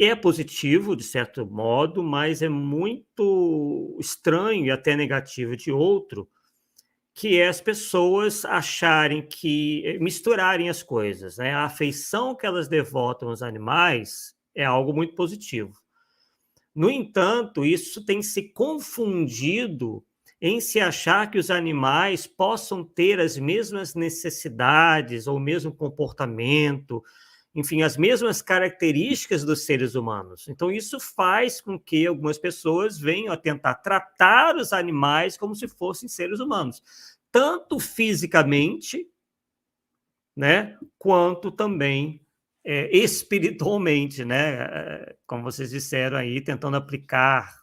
é positivo, de certo modo, mas é muito estranho e até negativo de outro, que é as pessoas misturarem as coisas. Né? A afeição que elas devotam aos animais é algo muito positivo. No entanto, isso tem se confundido em se achar que os animais possam ter as mesmas necessidades ou o mesmo comportamento, enfim, as mesmas características dos seres humanos. Então, isso faz com que algumas pessoas venham a tentar tratar os animais como se fossem seres humanos, tanto fisicamente, né, quanto também espiritualmente, né? Como vocês disseram aí, tentando aplicar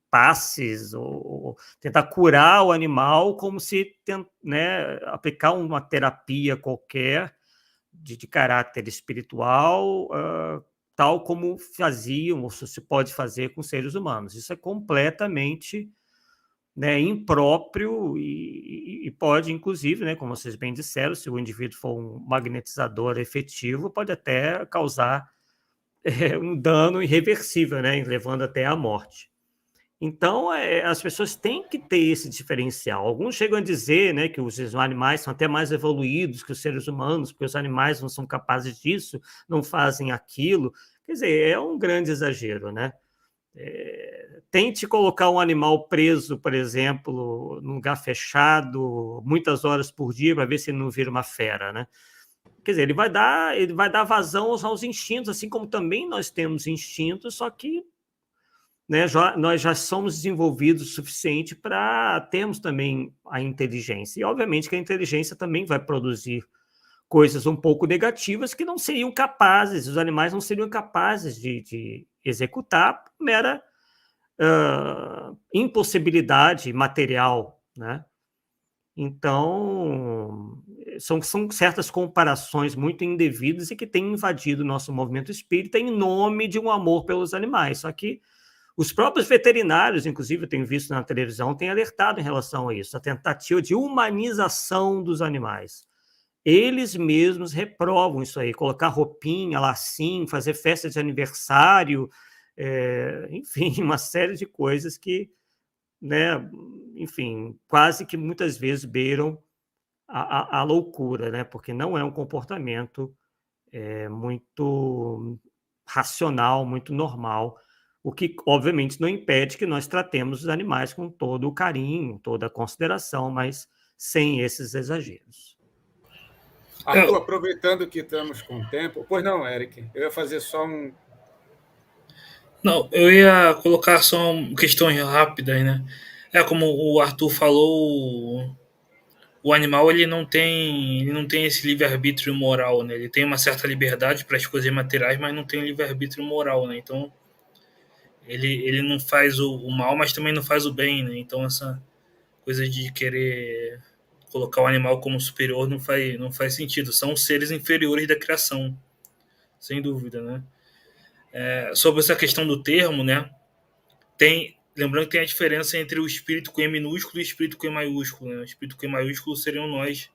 passes ou tentar curar o animal como se né, aplicar uma terapia qualquer de caráter espiritual, tal como faziam ou se pode fazer com seres humanos. Isso é completamente, né, impróprio e pode, inclusive, né, como vocês bem disseram, se o indivíduo for um magnetizador efetivo, pode até causar um dano irreversível, né, levando até à morte. Então, as pessoas têm que ter esse diferencial. Alguns chegam a dizer, né, que os animais são até mais evoluídos que os seres humanos, porque os animais não são capazes disso, não fazem aquilo. Quer dizer, é um grande exagero, né? Tente colocar um animal preso, por exemplo, num lugar fechado, muitas horas por dia, para ver se ele não vira uma fera, né? Quer dizer, ele vai dar vazão aos instintos, assim como também nós temos instintos, só que, né, nós já somos desenvolvidos o suficiente para termos também a inteligência. E, obviamente, que a inteligência também vai produzir coisas um pouco negativas que não seriam capazes, os animais não seriam capazes de executar por mera impossibilidade material, né? Então, são certas comparações muito indevidas e que têm invadido o nosso movimento espírita em nome de um amor pelos animais. Só que os próprios veterinários, inclusive, eu tenho visto na televisão, têm alertado em relação a isso, a tentativa de humanização dos animais. Eles mesmos reprovam isso aí, colocar roupinha, lacinho, fazer festa de aniversário, enfim, uma série de coisas que, né, enfim, quase que muitas vezes beiram a loucura, né, porque não é um comportamento muito racional, muito normal, o que, obviamente, não impede que nós tratemos os animais com todo o carinho, toda a consideração, mas sem esses exageros. Arthur, aproveitando que estamos com tempo... Pois não, Eric, eu ia fazer só um... Não, eu ia colocar só questões rápidas, né? Como o Arthur falou, o animal ele não tem esse livre-arbítrio moral, né? Ele tem uma certa liberdade para as coisas materiais, mas não tem livre-arbítrio moral, né? Então, ele não faz o mal, mas também não faz o bem, né? Então, essa coisa de querer colocar o animal como superior não faz sentido. São seres inferiores da criação, sem dúvida, né? Sobre essa questão do termo, né? Lembrando que tem a diferença entre o espírito com E minúsculo e o espírito com E maiúsculo, né? O espírito com E maiúsculo seriam nós,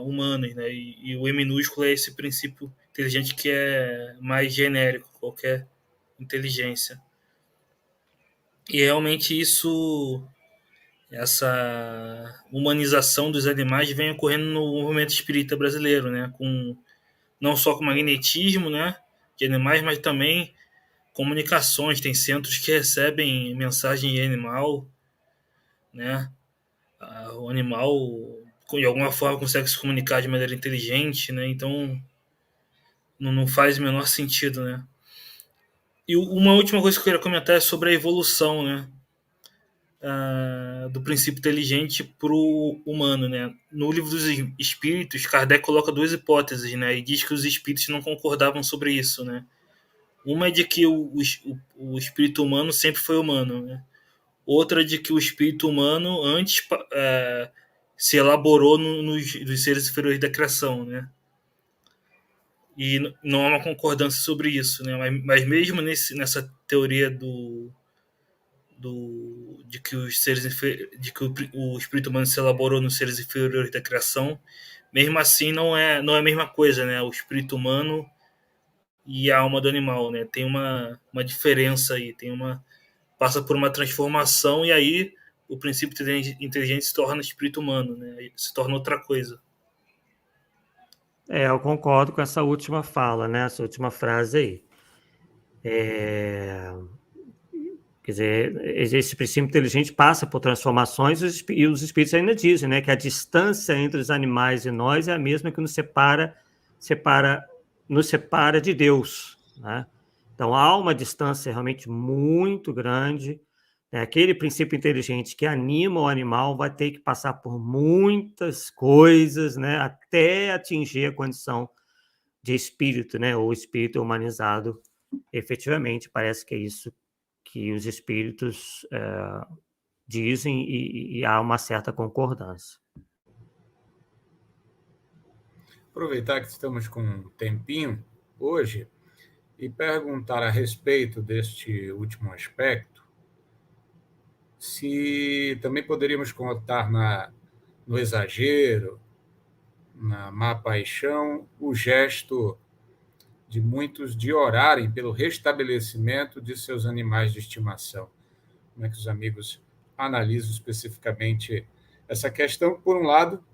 humanos, né? E o E minúsculo é esse princípio inteligente que é mais genérico, qualquer inteligência. E realmente essa humanização dos animais vem ocorrendo no movimento espírita brasileiro, né? Não só com magnetismo, né, de animais, mas também comunicações. Tem centros que recebem mensagem em animal, né? O animal, de alguma forma, consegue se comunicar de maneira inteligente, né? Então, não faz o menor sentido, né? E uma última coisa que eu queria comentar é sobre a evolução, né? Do princípio inteligente para o humano, né? No livro dos Espíritos, Kardec coloca duas hipóteses, né? E diz que os espíritos não concordavam sobre isso, né? Uma é de que o espírito humano sempre foi humano, né? Outra é de que o espírito humano antes se elaborou nos seres inferiores da criação, né? E não há uma concordância sobre isso, né? Mas mesmo nessa teoria de que o espírito humano se elaborou nos seres inferiores da criação, mesmo assim não é a mesma coisa, né? O espírito humano e a alma do animal, né? Tem uma diferença aí, passa por uma transformação e aí o princípio inteligente se torna espírito humano, né? Se torna outra coisa. Eu concordo com essa última fala, né? Essa última frase aí. Quer dizer, esse princípio inteligente passa por transformações e os espíritos ainda dizem, né, que a distância entre os animais e nós é a mesma que nos separa de Deus, né? Então, há uma distância realmente muito grande. Aquele princípio inteligente que anima o animal vai ter que passar por muitas coisas, né, até atingir a condição de espírito, né, ou espírito humanizado. Efetivamente, parece que é isso que os espíritos dizem e há uma certa concordância. Aproveitar que estamos com um tempinho hoje e perguntar a respeito deste último aspecto, se também poderíamos contar no exagero, na má paixão, o gesto de muitos de orarem pelo restabelecimento de seus animais de estimação. Como é que os amigos analisam especificamente essa questão? Por um lado,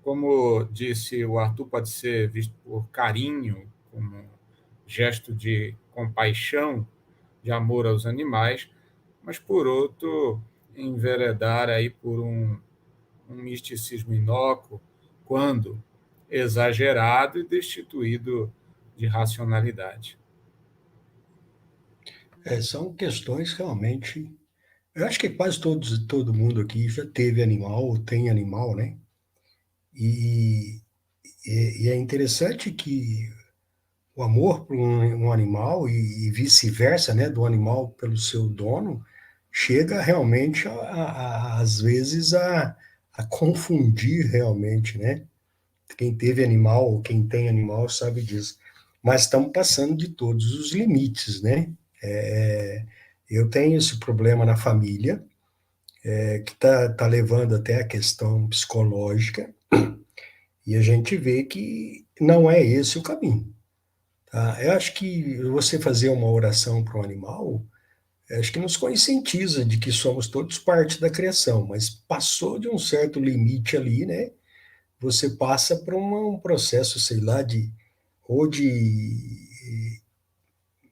como disse o Arthur, pode ser visto por carinho, como gesto de compaixão, de amor aos animais, mas, por outro, enveredar aí por um misticismo inócuo, quando exagerado e destituído de racionalidade. São questões realmente. Eu acho que quase todo mundo aqui já teve animal ou tem animal, né? E, e é interessante que o amor por um animal e vice-versa, né, do animal pelo seu dono, chega realmente, às vezes, a confundir realmente, né? Quem teve animal ou quem tem animal sabe disso. Mas estamos passando de todos os limites, né? Eu tenho esse problema na família, que tá levando até a questão psicológica, e a gente vê que não é esse o caminho. Tá? Eu acho que você fazer uma oração para um animal, acho que nos conscientiza de que somos todos parte da criação, mas passou de um certo limite ali, né? Você passa por um processo, sei lá, ou de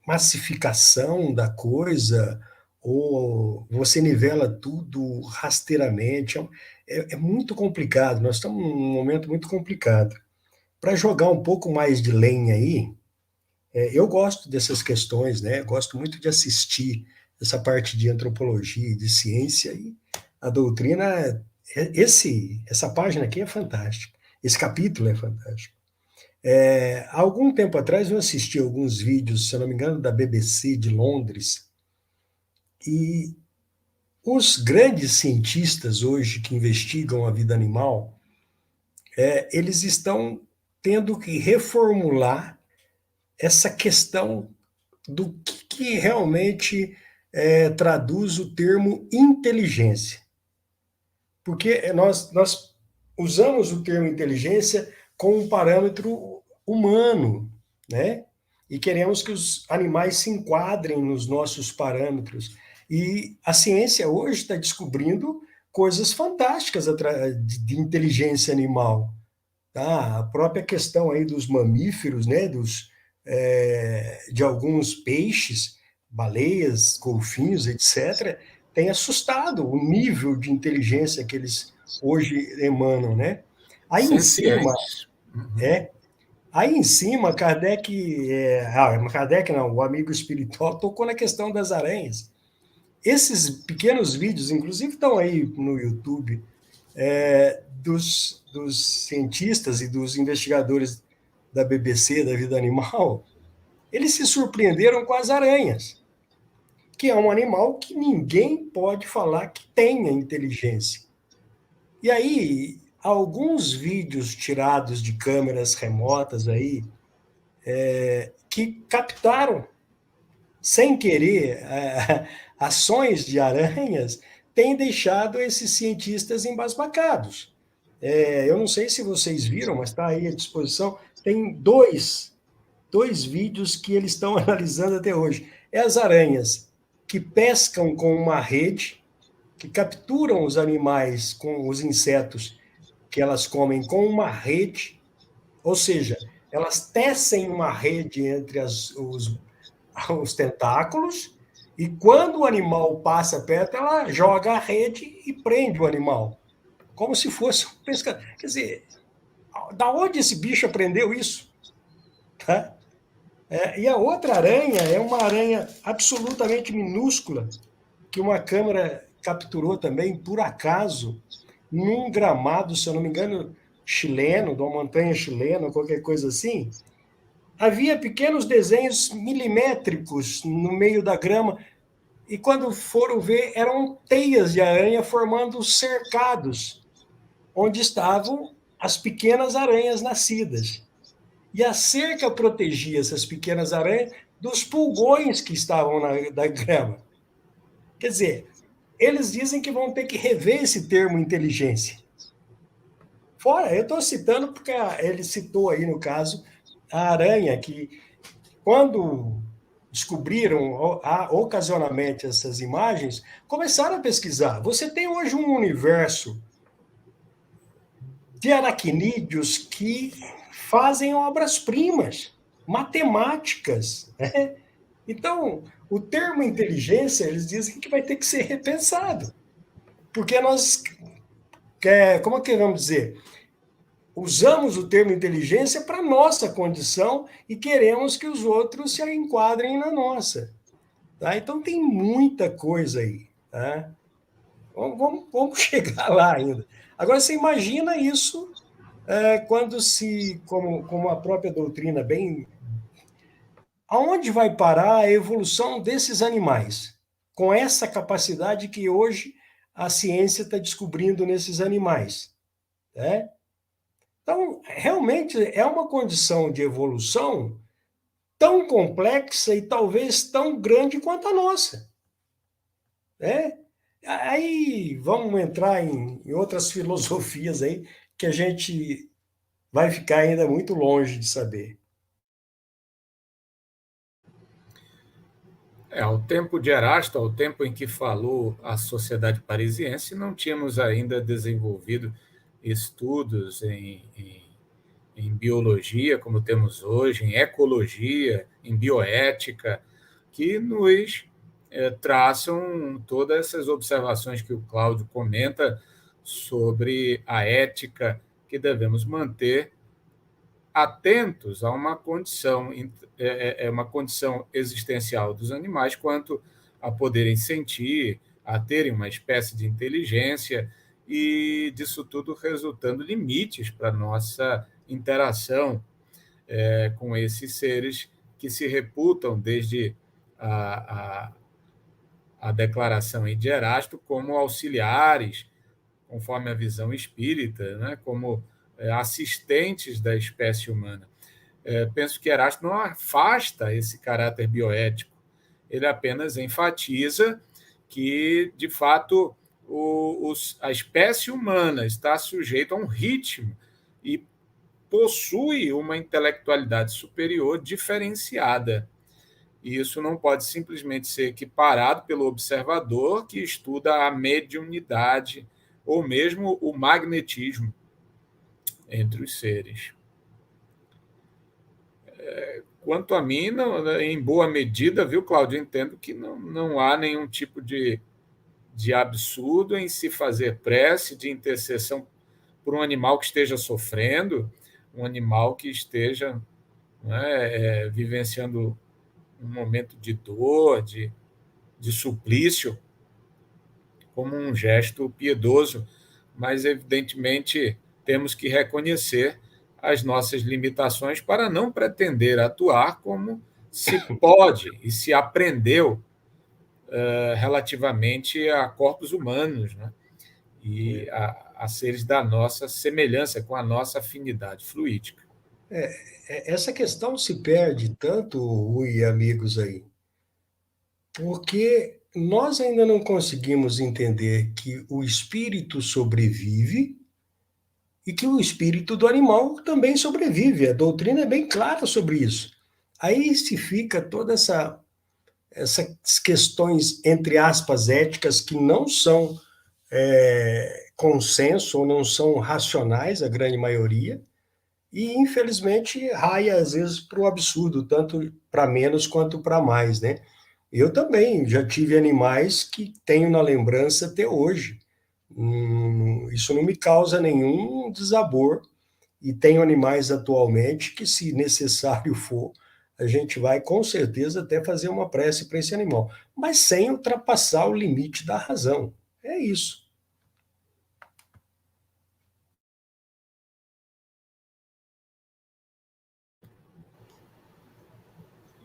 massificação da coisa, ou você nivela tudo rasteiramente. É muito complicado, nós estamos num momento muito complicado. Para jogar um pouco mais de lenha aí, eu gosto dessas questões, né? Gosto muito de assistir essa parte de antropologia e de ciência, e a doutrina, essa página aqui é fantástica, esse capítulo é fantástico. Há algum tempo atrás eu assisti alguns vídeos, se eu não me engano, da BBC de Londres, e os grandes cientistas hoje que investigam a vida animal, eles estão tendo que reformular essa questão do que realmente traduz o termo inteligência. Porque nós usamos o termo inteligência como um parâmetro humano, né? E queremos que os animais se enquadrem nos nossos parâmetros. E a ciência hoje está descobrindo coisas fantásticas de inteligência animal. Tá? A própria questão aí dos mamíferos, né? De alguns peixes, baleias, golfinhos, etc., tem assustado o nível de inteligência que eles hoje emanam, né? Aí em cima, Kardec, Kardec não, o amigo espiritual tocou na questão das aranhas. Esses pequenos vídeos, inclusive, estão aí no YouTube, dos cientistas e dos investigadores da BBC, da vida animal, eles se surpreenderam com as aranhas, que é um animal que ninguém pode falar que tenha inteligência. E aí, alguns vídeos tirados de câmeras remotas aí, que captaram, sem querer, ações de aranhas, têm deixado esses cientistas embasbacados. Eu não sei se vocês viram, mas está aí à disposição. Tem dois vídeos que eles estão analisando até hoje. As aranhas que pescam com uma rede, que capturam os animais, com os insetos que elas comem com uma rede, ou seja, elas tecem uma rede entre os tentáculos, e quando o animal passa perto, ela joga a rede e prende o animal, como se fosse um pescador. Quer dizer, da onde esse bicho aprendeu isso? Tá? E a outra aranha é uma aranha absolutamente minúscula, que uma câmera capturou também, por acaso, num gramado, se eu não me engano, chileno, de uma montanha chilena, qualquer coisa assim. Havia pequenos desenhos milimétricos no meio da grama, e quando foram ver, eram teias de aranha formando cercados, onde estavam as pequenas aranhas nascidas. E a cerca protegia essas pequenas aranhas dos pulgões que estavam na grama. Quer dizer, eles dizem que vão ter que rever esse termo inteligência. Fora, eu estou citando porque ele citou aí, no caso, a aranha, que quando descobriram ocasionalmente essas imagens, começaram a pesquisar. Você tem hoje um universo de aracnídeos que fazem obras-primas, matemáticas, né? Então, O termo inteligência, eles dizem que vai ter que ser repensado. Porque nós, como é que vamos dizer? Usamos o termo inteligência para nossa condição e queremos que os outros se enquadrem na nossa. Tá? Então tem muita coisa aí. Tá? Vamos chegar lá ainda. Agora, você imagina isso quando se, como a própria doutrina bem... Aonde vai parar a evolução desses animais? Com essa capacidade que hoje a ciência está descobrindo nesses animais. Né? Então, realmente é uma condição de evolução tão complexa e talvez tão grande quanto a nossa. Né? Aí vamos entrar em outras filosofias aí que a gente vai ficar ainda muito longe de saber. Ao tempo de Erasto, ao tempo em que falou a Sociedade Parisiense, não tínhamos ainda desenvolvido estudos em biologia, como temos hoje, em ecologia, em bioética, que nos traçam todas essas observações que o Cláudio comenta sobre a ética que devemos manter atentos a uma condição existencial dos animais quanto a poderem sentir, a terem uma espécie de inteligência e disso tudo resultando limites para a nossa interação com esses seres que se reputam desde a declaração de Erasto como auxiliares, conforme a visão espírita, né, como assistentes da espécie humana. Penso que Erasto não afasta esse caráter bioético, ele apenas enfatiza que, de fato, a espécie humana está sujeita a um ritmo e possui uma intelectualidade superior diferenciada. E isso não pode simplesmente ser equiparado pelo observador que estuda a mediunidade ou mesmo o magnetismo entre os seres. Quanto a mim, não, em boa medida, viu, Cláudio, eu entendo que não há nenhum tipo de absurdo em se fazer prece de intercessão por um animal que esteja sofrendo, um animal que esteja vivenciando um momento de dor, de suplício, como um gesto piedoso, mas, evidentemente, temos que reconhecer as nossas limitações para não pretender atuar como se pode e se aprendeu relativamente a corpos humanos, né? E a seres da nossa semelhança, com a nossa afinidade fluídica. Essa questão se perde tanto, Rui e amigos aí, porque nós ainda não conseguimos entender que o espírito sobrevive e que o espírito do animal também sobrevive. A doutrina é bem clara sobre isso. Aí se fica toda essas questões, entre aspas, éticas, que não são consenso ou não são racionais, a grande maioria, e infelizmente raia às vezes para o absurdo, tanto para menos quanto para mais, né? Eu também já tive animais que tenho na lembrança até hoje. Isso não me causa nenhum desabor. E tenho animais atualmente que, se necessário for, a gente vai com certeza até fazer uma prece para esse animal, mas sem ultrapassar o limite da razão. É isso.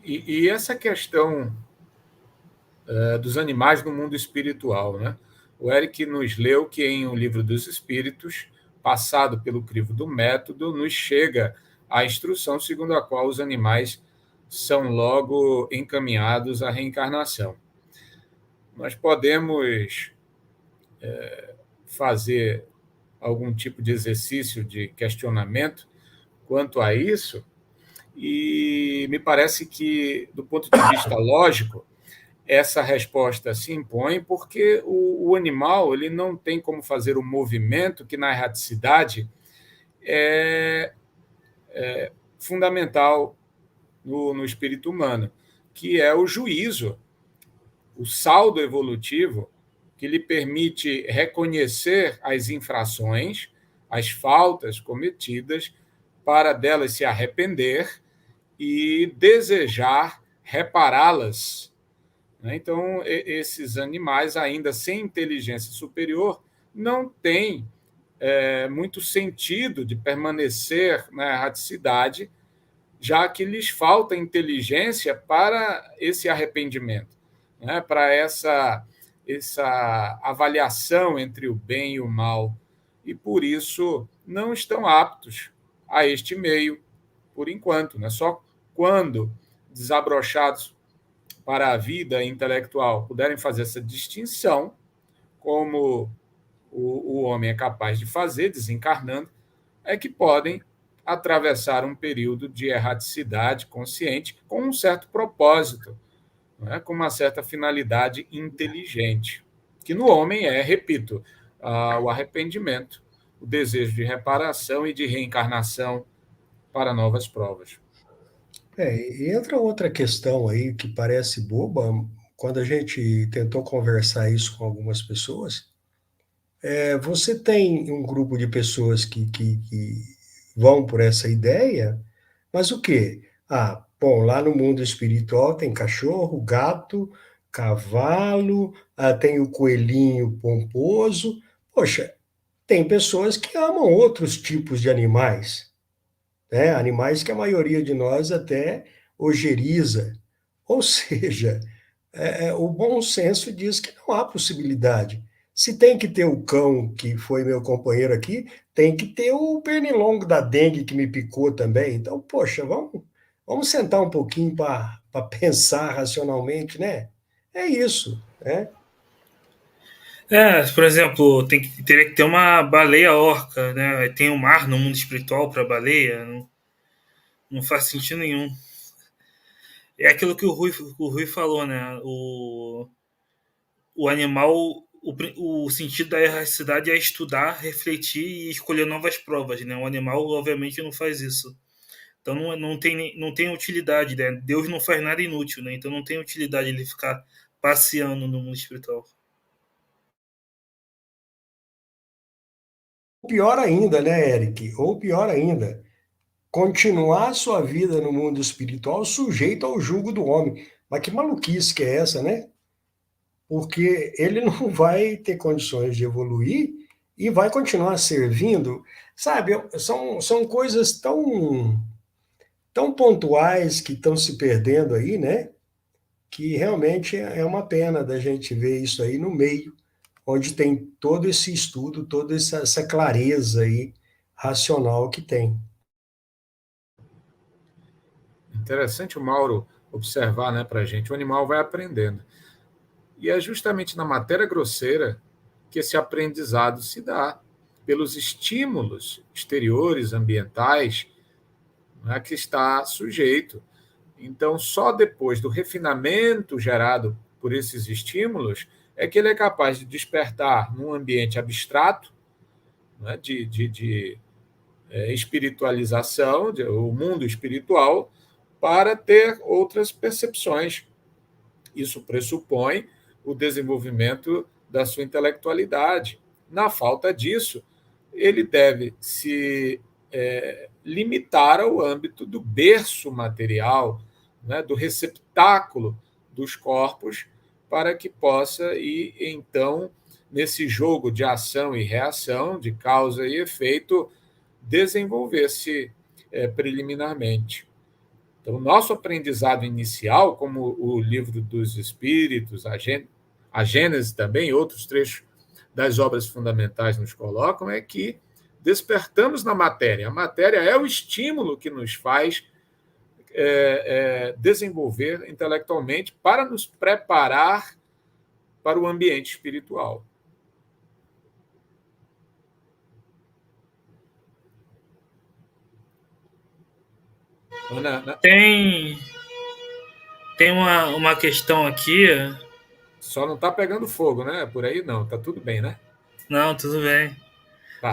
E essa questão dos animais no mundo espiritual, né? O Eric nos leu que em O Livro dos Espíritos, passado pelo crivo do método, nos chega a instrução segundo a qual os animais são logo encaminhados à reencarnação. Nós podemos fazer algum tipo de exercício de questionamento quanto a isso, e me parece que, do ponto de vista lógico, essa resposta se impõe porque o animal ele não tem como fazer o movimento que, na erraticidade, é fundamental no espírito humano, que é o juízo o saldo evolutivo que lhe permite reconhecer as infrações, as faltas cometidas, para delas se arrepender e desejar repará-las. Então, esses animais, ainda sem inteligência superior, não têm muito sentido de permanecer na erraticidade, já que lhes falta inteligência para esse arrependimento, para essa avaliação entre o bem e o mal. E, por isso, não estão aptos a este meio, por enquanto. Só quando desabrochados para a vida intelectual puderem fazer essa distinção, como o homem é capaz de fazer, desencarnando, é que podem atravessar um período de erraticidade consciente com um certo propósito, com uma certa finalidade inteligente, que no homem é, repito, o arrependimento, o desejo de reparação e de reencarnação para novas provas. E entra outra questão aí que parece boba, quando a gente tentou conversar isso com algumas pessoas. Você tem um grupo de pessoas que vão por essa ideia, mas o quê? Bom, lá no mundo espiritual tem cachorro, gato, cavalo, tem o coelhinho pomposo. Poxa, tem pessoas que amam outros tipos de animais, né? Animais que a maioria de nós até ojeriza. Ou seja, o bom senso diz que não há possibilidade. Se tem que ter o cão, que foi meu companheiro aqui, tem que ter o pernilongo da dengue que me picou também. Então, poxa, vamos sentar um pouquinho para pensar racionalmente, né? É isso, né? Por exemplo, teria que ter uma baleia orca, né? Tem o mar no mundo espiritual para baleia, não faz sentido nenhum. É aquilo que o Rui falou, né? O animal, o sentido da erraticidade é estudar, refletir e escolher novas provas, né? O animal, obviamente, não faz isso. Então não tem utilidade, né? Deus não faz nada inútil, né? Então não tem utilidade ele ficar passeando no mundo espiritual. Pior ainda, né, Eric? Ou pior ainda, continuar a sua vida no mundo espiritual sujeito ao jugo do homem. Mas que maluquice que é essa, né? Porque ele não vai ter condições de evoluir e vai continuar servindo. Sabe, são coisas tão pontuais que estão se perdendo aí, né? Que realmente é uma pena da gente ver isso aí no meio, onde tem todo esse estudo, toda essa clareza aí racional que tem. Interessante o Mauro observar, para a gente. O animal vai aprendendo. E é justamente na matéria grosseira que esse aprendizado se dá, pelos estímulos exteriores, ambientais, que está sujeito. Então, só depois do refinamento gerado por esses estímulos é que ele é capaz de despertar num ambiente abstrato, de espiritualização, o mundo espiritual, para ter outras percepções. Isso pressupõe o desenvolvimento da sua intelectualidade. Na falta disso, ele deve se limitar ao âmbito do berço material, do receptáculo dos corpos, para que possa ir, então, nesse jogo de ação e reação, de causa e efeito, desenvolver-se preliminarmente. Então, o nosso aprendizado inicial, como o Livro dos Espíritos, a Gênese também, outros trechos das obras fundamentais nos colocam, é que despertamos na matéria. A matéria é o estímulo que nos faz desenvolver intelectualmente para nos preparar para o ambiente espiritual. Ana, Tem uma questão aqui. só não está pegando fogo, né? Por aí não, está tudo bem, né? Não, tudo bem.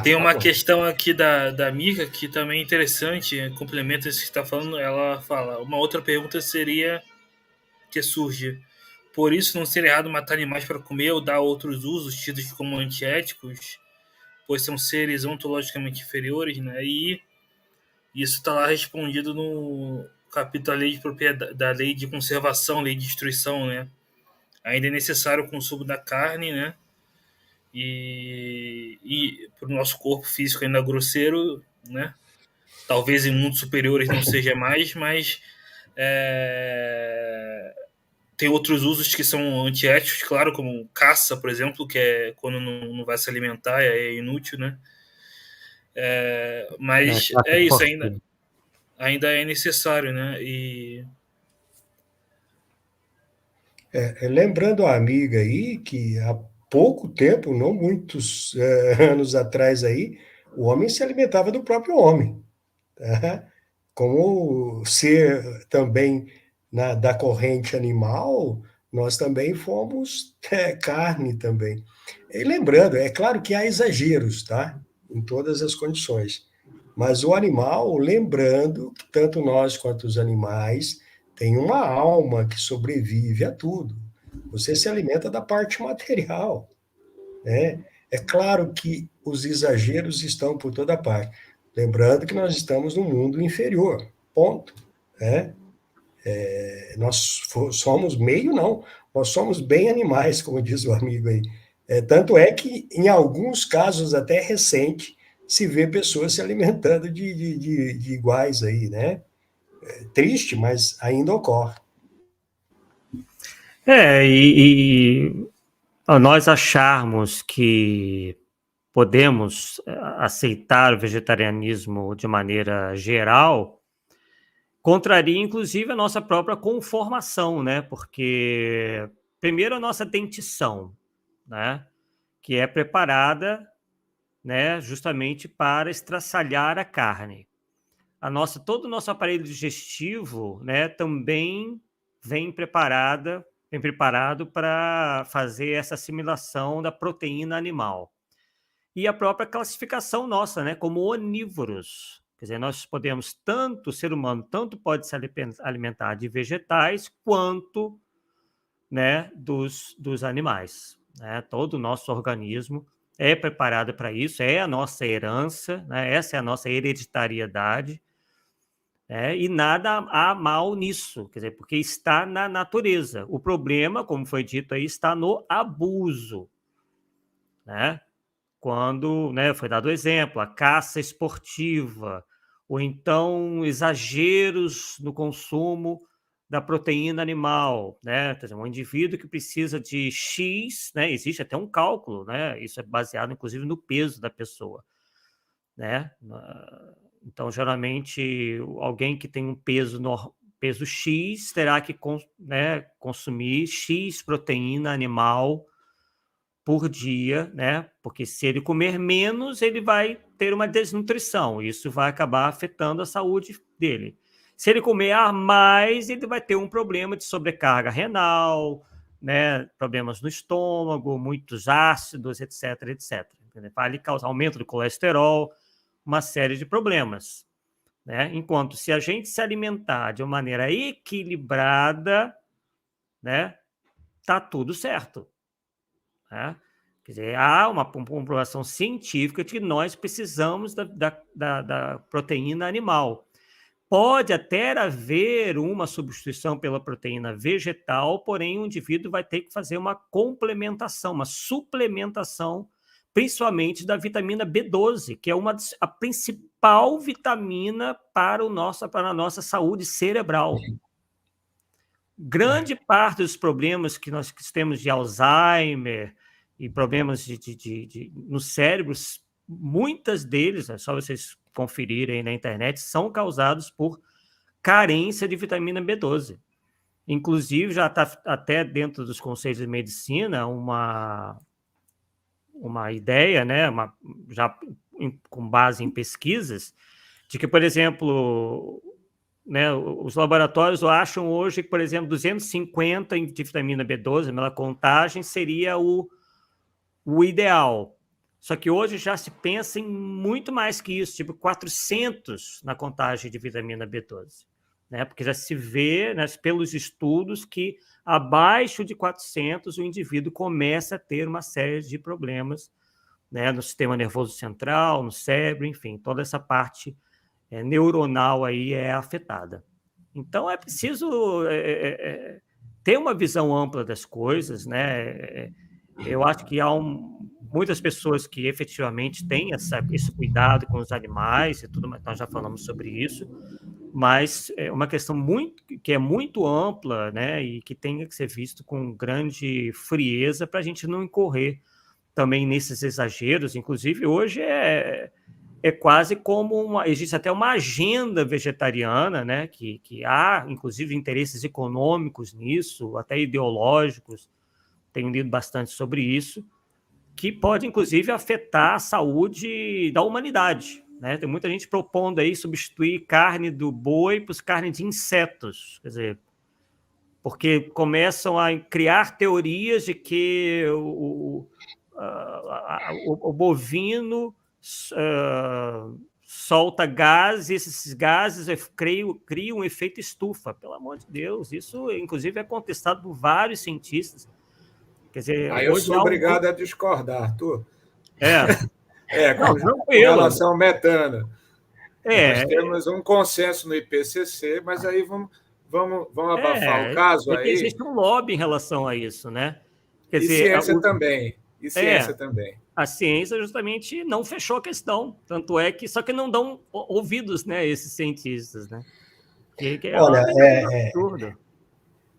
Tem Tá uma bom. questão aqui da Mika que também é interessante, complementa isso que está falando. Ela fala: uma outra pergunta seria que surge: Por isso, não seria errado matar animais para comer ou dar outros usos tidos como antiéticos, pois são seres ontologicamente inferiores, né? E isso está lá respondido no capítulo da lei de propriedade, da lei de conservação, lei de destruição, né? Ainda é necessário o consumo da carne, né? E para o nosso corpo físico ainda grosseiro, né? Talvez em mundos superiores não seja mais, mas tem outros usos que são antiéticos, claro, como caça, por exemplo, que é quando não vai se alimentar, é inútil, né? Mas é isso, ainda é necessário, né? Lembrando a amiga aí que há pouco tempo, não muitos anos atrás aí, o homem se alimentava do próprio homem. Tá? Como ser também da corrente animal, nós também fomos carne também. E lembrando, é claro que há exageros, tá? Em todas as condições. Mas o animal, lembrando que tanto nós quanto os animais têm uma alma que sobrevive a tudo. Você se alimenta da parte material, né? É claro que os exageros estão por toda parte. Lembrando que nós estamos num mundo inferior, ponto. Né? Nós somos meio, não. Nós somos bem animais, como diz o amigo aí. Tanto é que, em alguns casos, até recente, se vê pessoas se alimentando de iguais aí, né? Triste, mas ainda ocorre. E nós acharmos que podemos aceitar o vegetarianismo de maneira geral contraria, inclusive, a nossa própria conformação, né? Porque, primeiro, a nossa dentição, né? Que é preparada, né, justamente para estraçalhar a carne. Todo o nosso aparelho digestivo, né, também vem preparado para fazer essa assimilação da proteína animal. E a própria classificação nossa, né, como onívoros. Quer dizer, nós podemos o ser humano tanto pode se alimentar de vegetais quanto, né, dos animais. Né? Todo o nosso organismo é preparado para isso, é a nossa herança, né? Essa é a nossa hereditariedade. E nada há mal nisso, quer dizer, porque está na natureza. O problema, como foi dito aí, está no abuso. Né? Quando, né, foi dado o exemplo, a caça esportiva, ou então exageros no consumo da proteína animal, né? Quer dizer, um indivíduo que precisa de X, né? Existe até um cálculo, né? Isso é baseado, inclusive, no peso da pessoa, né? Então, geralmente, alguém que tem um peso X terá que consumir X proteína animal por dia, né? Porque se ele comer menos, ele vai ter uma desnutrição. Isso vai acabar afetando a saúde dele. Se ele comer a mais, ele vai ter um problema de sobrecarga renal, né? Problemas no estômago, muitos ácidos, etc, etc. Vai causar aumento do colesterol, uma série de problemas. Né? Enquanto se a gente se alimentar de uma maneira equilibrada, né, tá tudo certo. Né? Quer dizer, há uma comprovação científica de que nós precisamos da proteína animal. Pode até haver uma substituição pela proteína vegetal, porém o indivíduo vai ter que fazer uma complementação, uma suplementação, principalmente da vitamina B12, que é a principal vitamina para a nossa saúde cerebral. Grande parte dos problemas que nós temos de Alzheimer e problemas nos cérebros, muitas deles, é só vocês conferirem na internet, são causados por carência de vitamina B12. Inclusive, já está até dentro dos conceitos de medicina uma ideia, né, já com base em pesquisas, de que, por exemplo, né, os laboratórios acham hoje que, por exemplo, 250 de vitamina B12, pela contagem, seria o ideal. Só que hoje já se pensa em muito mais que isso, tipo 400 na contagem de vitamina B12. né? Porque já se vê, né, pelos estudos que abaixo de 400 o indivíduo começa a ter uma série de problemas, né, no sistema nervoso central, no cérebro, enfim, toda essa parte neuronal aí é afetada. Então, é preciso ter uma visão ampla das coisas, né? Eu acho que há muitas pessoas que efetivamente têm esse cuidado com os animais e tudo, mas nós já falamos sobre isso, mas é uma questão que é muito ampla, né? E que tem que ser visto com grande frieza para a gente não incorrer também nesses exageros. Inclusive, hoje é quase como existe até uma agenda vegetariana, né? Que há, inclusive, interesses econômicos nisso, até ideológicos. Tenho lido bastante sobre isso, que pode, inclusive, afetar a saúde da humanidade, né? Tem muita gente propondo aí substituir carne do boi por carne de insetos, quer dizer, porque começam a criar teorias de que o bovino solta gases, e esses gases criam um efeito estufa. Pelo amor de Deus, isso, inclusive, é contestado por vários cientistas. Quer dizer, Aí eu sou obrigado a discordar, Arthur. Não, com relação ao metano. Nós É, temos um consenso no IPCC, mas aí vamos abafar o caso aí. Existe um lobby em relação a isso, né? Quer dizer, ciência também. E ciência também. A ciência justamente não fechou a questão, tanto é que só que não dão ouvidos, né, esses cientistas, né? Que é Olha, um absurdo.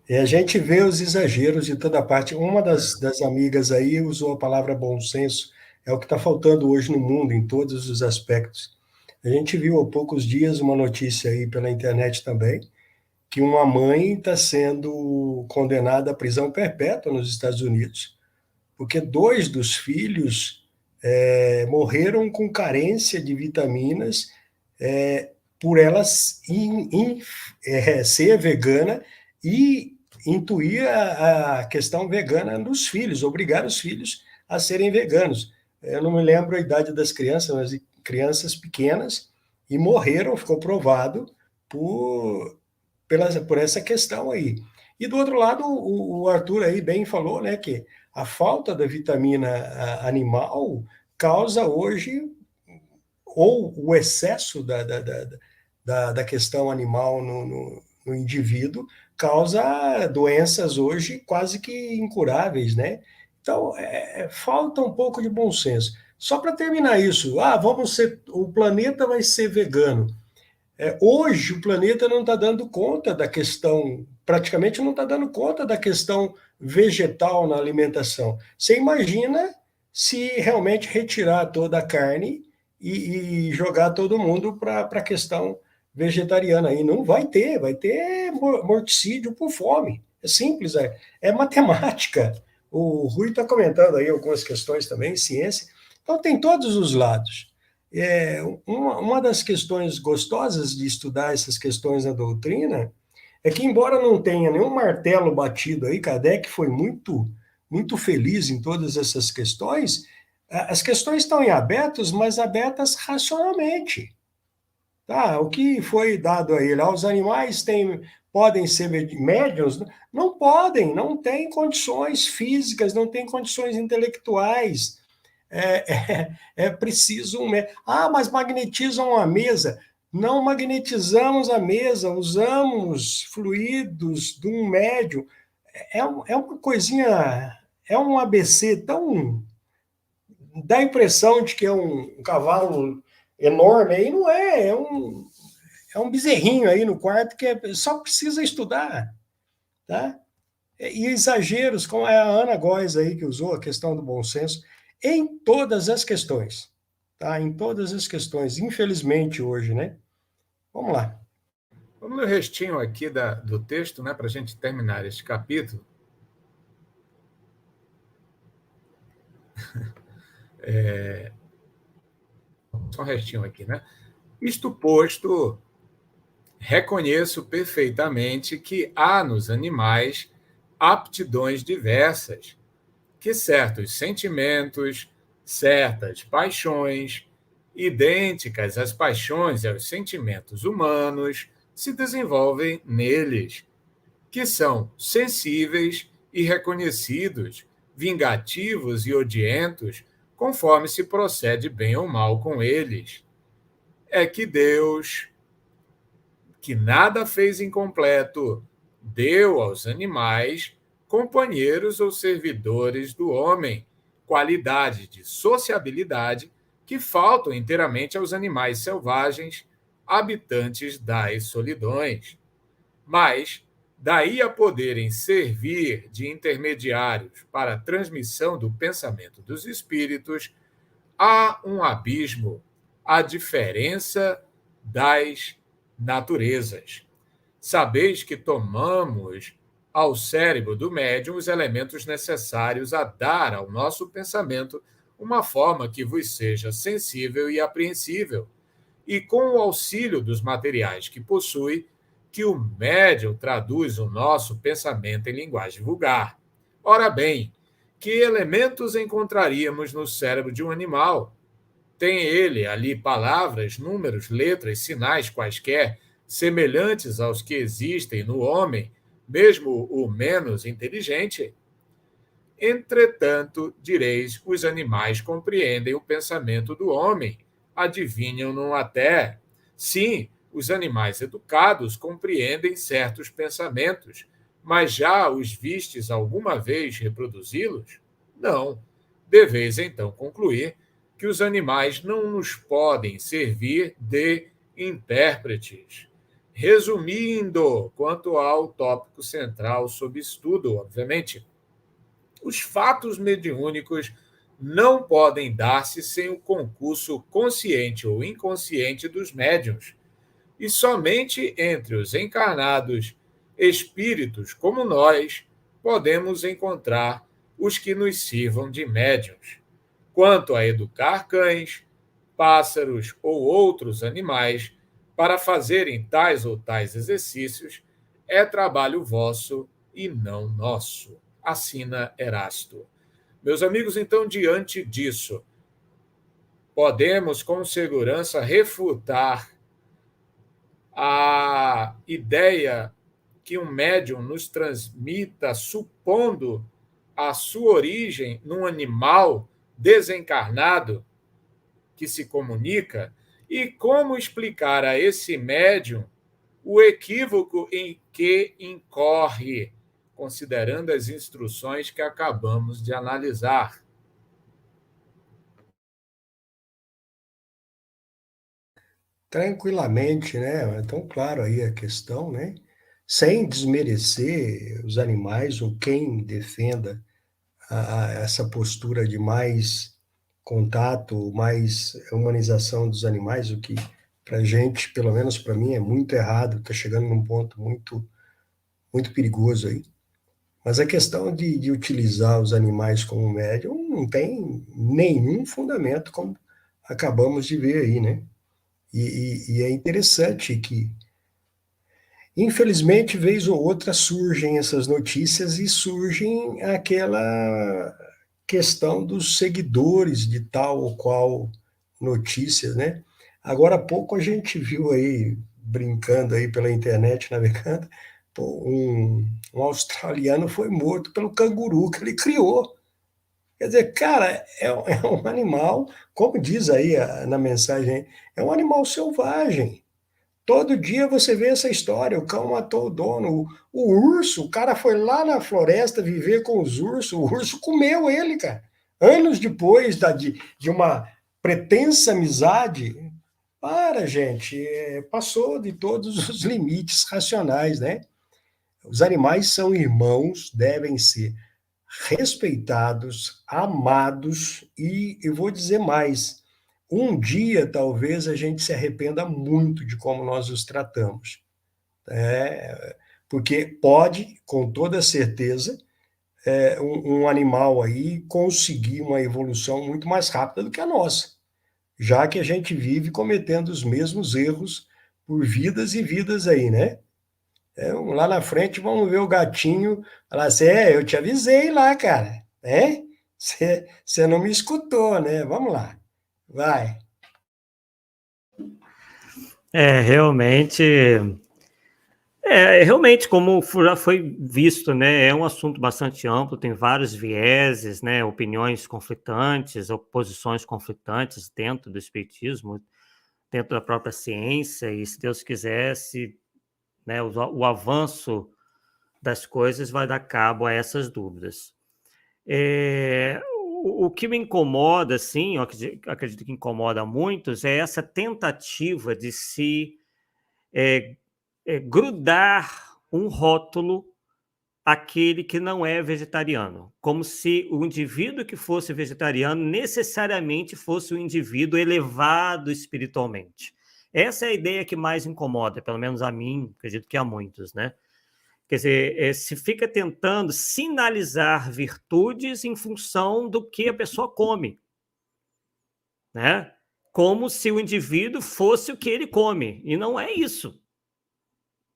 A gente vê os exageros de toda parte. Uma das amigas aí usou a palavra bom senso, é o que está faltando hoje no mundo, em todos os aspectos. A gente viu há poucos dias uma notícia aí pela internet também, que uma mãe está sendo condenada à prisão perpétua nos Estados Unidos, porque 2 dos filhos morreram com carência de vitaminas por elas ser vegana e intuir a questão vegana nos filhos, obrigar os filhos a serem veganos. Eu não me lembro a idade das crianças, mas crianças pequenas, e morreram, ficou provado, por essa questão aí. E do outro lado, o Arthur aí bem falou, né, que a falta da vitamina animal causa hoje, ou o excesso da questão animal no indivíduo, causa doenças hoje quase que incuráveis, né? Então, falta um pouco de bom senso. Só para terminar isso, o planeta vai ser vegano. Hoje, o planeta não está dando conta da questão, praticamente não está dando conta da questão vegetal na alimentação. Você imagina se realmente retirar toda a carne e jogar todo mundo para a questão vegetariana. E não vai ter morticídio por fome. É simples, é matemática. O Rui está comentando aí algumas questões também, ciência. Então, tem todos os lados. Uma das questões gostosas de estudar essas questões da doutrina é que, embora não tenha nenhum martelo batido aí, Kardec foi muito, muito feliz em todas essas questões, as questões estão em abertos, mas abertas racionalmente. Tá? O que foi dado a ele? Os animais podem ser médiuns? Não podem, não têm condições físicas, não têm condições intelectuais. É preciso mas magnetizam a mesa. Não magnetizamos a mesa, usamos fluidos de um médium. É uma coisinha, é um ABC tão... dá a impressão de que é um cavalo enorme, aí não é um bezerrinho aí no quarto que só precisa estudar, tá? E exageros, como a Ana Góes aí que usou a questão do bom senso, em todas as questões, tá? Em todas as questões, infelizmente hoje, né? Vamos lá. Vamos no restinho aqui do texto, né, para a gente terminar este capítulo. Só um restinho aqui, né? Isto posto, reconheço perfeitamente que há nos animais aptidões diversas, que certos sentimentos, certas paixões, idênticas às paixões e aos sentimentos humanos, se desenvolvem neles, que são sensíveis e reconhecidos, vingativos e odientos, conforme se procede bem ou mal com eles. É que Deus, que nada fez incompleto, deu aos animais, companheiros ou servidores do homem, qualidade de sociabilidade que faltam inteiramente aos animais selvagens, habitantes das solidões. Mas, daí a poderem servir de intermediários para a transmissão do pensamento dos espíritos, há um abismo, a diferença das naturezas. Sabeis que tomamos ao cérebro do médium os elementos necessários a dar ao nosso pensamento uma forma que vos seja sensível e apreensível, e com o auxílio dos materiais que possui, que o médium traduz o nosso pensamento em linguagem vulgar. Ora bem, que elementos encontraríamos no cérebro de um animal? Tem ele ali palavras, números, letras, sinais quaisquer, semelhantes aos que existem no homem, mesmo o menos inteligente? Entretanto, direis, os animais compreendem o pensamento do homem, adivinham-no até. Sim, os animais educados compreendem certos pensamentos, mas já os vistes alguma vez reproduzi-los? Não. Deveis então concluir que os animais não nos podem servir de intérpretes. Resumindo, quanto ao tópico central sob estudo, obviamente, os fatos mediúnicos não podem dar-se sem o concurso consciente ou inconsciente dos médiuns, e somente entre os encarnados espíritos como nós podemos encontrar os que nos sirvam de médiuns. Quanto a educar cães, pássaros ou outros animais para fazerem tais ou tais exercícios, é trabalho vosso e não nosso. Assina Erasto. Meus amigos, então, diante disso, podemos com segurança refutar a ideia que um médium nos transmita, supondo a sua origem num animal desencarnado que se comunica, e como explicar a esse médium o equívoco em que incorre, considerando as instruções que acabamos de analisar. Tranquilamente, né? É tão claro aí a questão, né? Sem desmerecer os animais ou quem defenda essa postura de mais contato, mais humanização dos animais, o que para a gente, pelo menos para mim, é muito errado, está chegando num ponto muito, muito perigoso aí. Mas a questão de utilizar os animais como médium não tem nenhum fundamento, como acabamos de ver aí, né? E é interessante que, infelizmente, vez ou outra surgem essas notícias e surgem aquela questão dos seguidores de tal ou qual notícias, né? Agora há pouco a gente viu aí, brincando aí pela internet, navegando, um australiano foi morto pelo canguru que ele criou. Quer dizer, cara, é um animal, como diz aí na mensagem, é um animal selvagem. Todo dia você vê essa história, o cão matou o dono, o urso, o cara foi lá na floresta viver com os ursos, o urso comeu ele, cara. Anos depois de uma pretensa amizade, para, gente, passou de todos os limites racionais, né? Os animais são irmãos, devem ser respeitados, amados e eu vou dizer mais, um dia talvez a gente se arrependa muito de como nós os tratamos. Porque pode, com toda certeza, um animal aí conseguir uma evolução muito mais rápida do que a nossa, já que a gente vive cometendo os mesmos erros por vidas e vidas aí, né? Lá na frente vamos ver o gatinho falar assim, eu te avisei lá, cara, né? Você não me escutou, né? Vamos lá, vai. Realmente Realmente, como já foi visto, né, é um assunto bastante amplo, tem vários vieses, né, opiniões conflitantes, posições conflitantes dentro do espiritismo, dentro da própria ciência, e se Deus quisesse, né, o avanço das coisas vai dar cabo a essas dúvidas. O que me incomoda, assim, eu acredito que incomoda muitos, é essa tentativa de se grudar um rótulo àquele que não é vegetariano, como se o indivíduo que fosse vegetariano necessariamente fosse um indivíduo elevado espiritualmente. Essa é a ideia que mais incomoda, pelo menos a mim, acredito que a muitos, né? Quer dizer, se fica tentando sinalizar virtudes em função do que a pessoa come, né? Como se o indivíduo fosse o que ele come, e não é isso,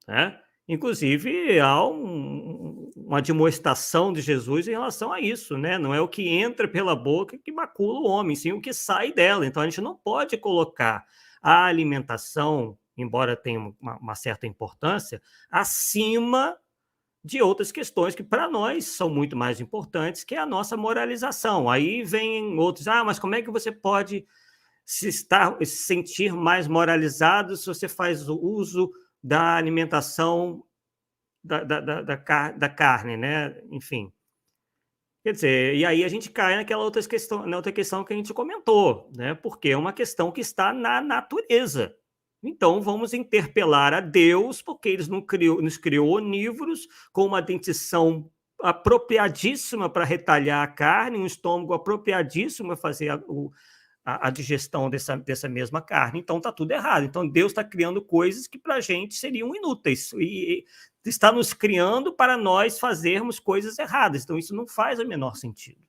né? Inclusive, há uma demonstração de Jesus em relação a isso, né? Não é o que entra pela boca que macula o homem, sim o que sai dela. Então, a gente não pode colocar a alimentação, embora tenha uma certa importância, acima de outras questões que para nós são muito mais importantes, que é a nossa moralização. Aí vem outros, mas como é que você pode se sentir mais moralizado se você faz o uso da alimentação da carne, né? Enfim. Quer dizer, e aí a gente cai na outra questão que a gente comentou, né? Porque é uma questão que está na natureza. Então, vamos interpelar a Deus, porque ele nos criou onívoros, com uma dentição apropriadíssima para retalhar a carne, um estômago apropriadíssimo para fazer a digestão dessa mesma carne. Então, está tudo errado. Então, Deus está criando coisas que para a gente seriam inúteis. E está nos criando para nós fazermos coisas erradas. Então, isso não faz o menor sentido,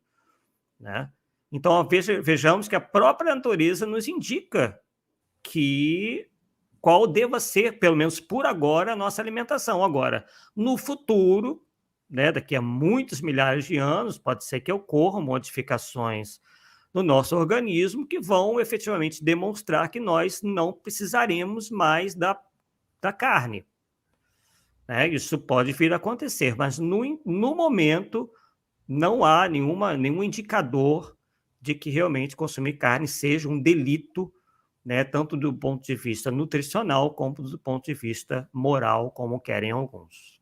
né? Então, vejamos que a própria natureza nos indica qual deva ser, pelo menos por agora, a nossa alimentação. Agora, no futuro, né, daqui a muitos milhares de anos, pode ser que ocorram modificações no nosso organismo que vão efetivamente demonstrar que nós não precisaremos mais da carne. Né? Isso pode vir a acontecer, mas no momento não há nenhum indicador de que realmente consumir carne seja um delito, né, tanto do ponto de vista nutricional como do ponto de vista moral, como querem alguns.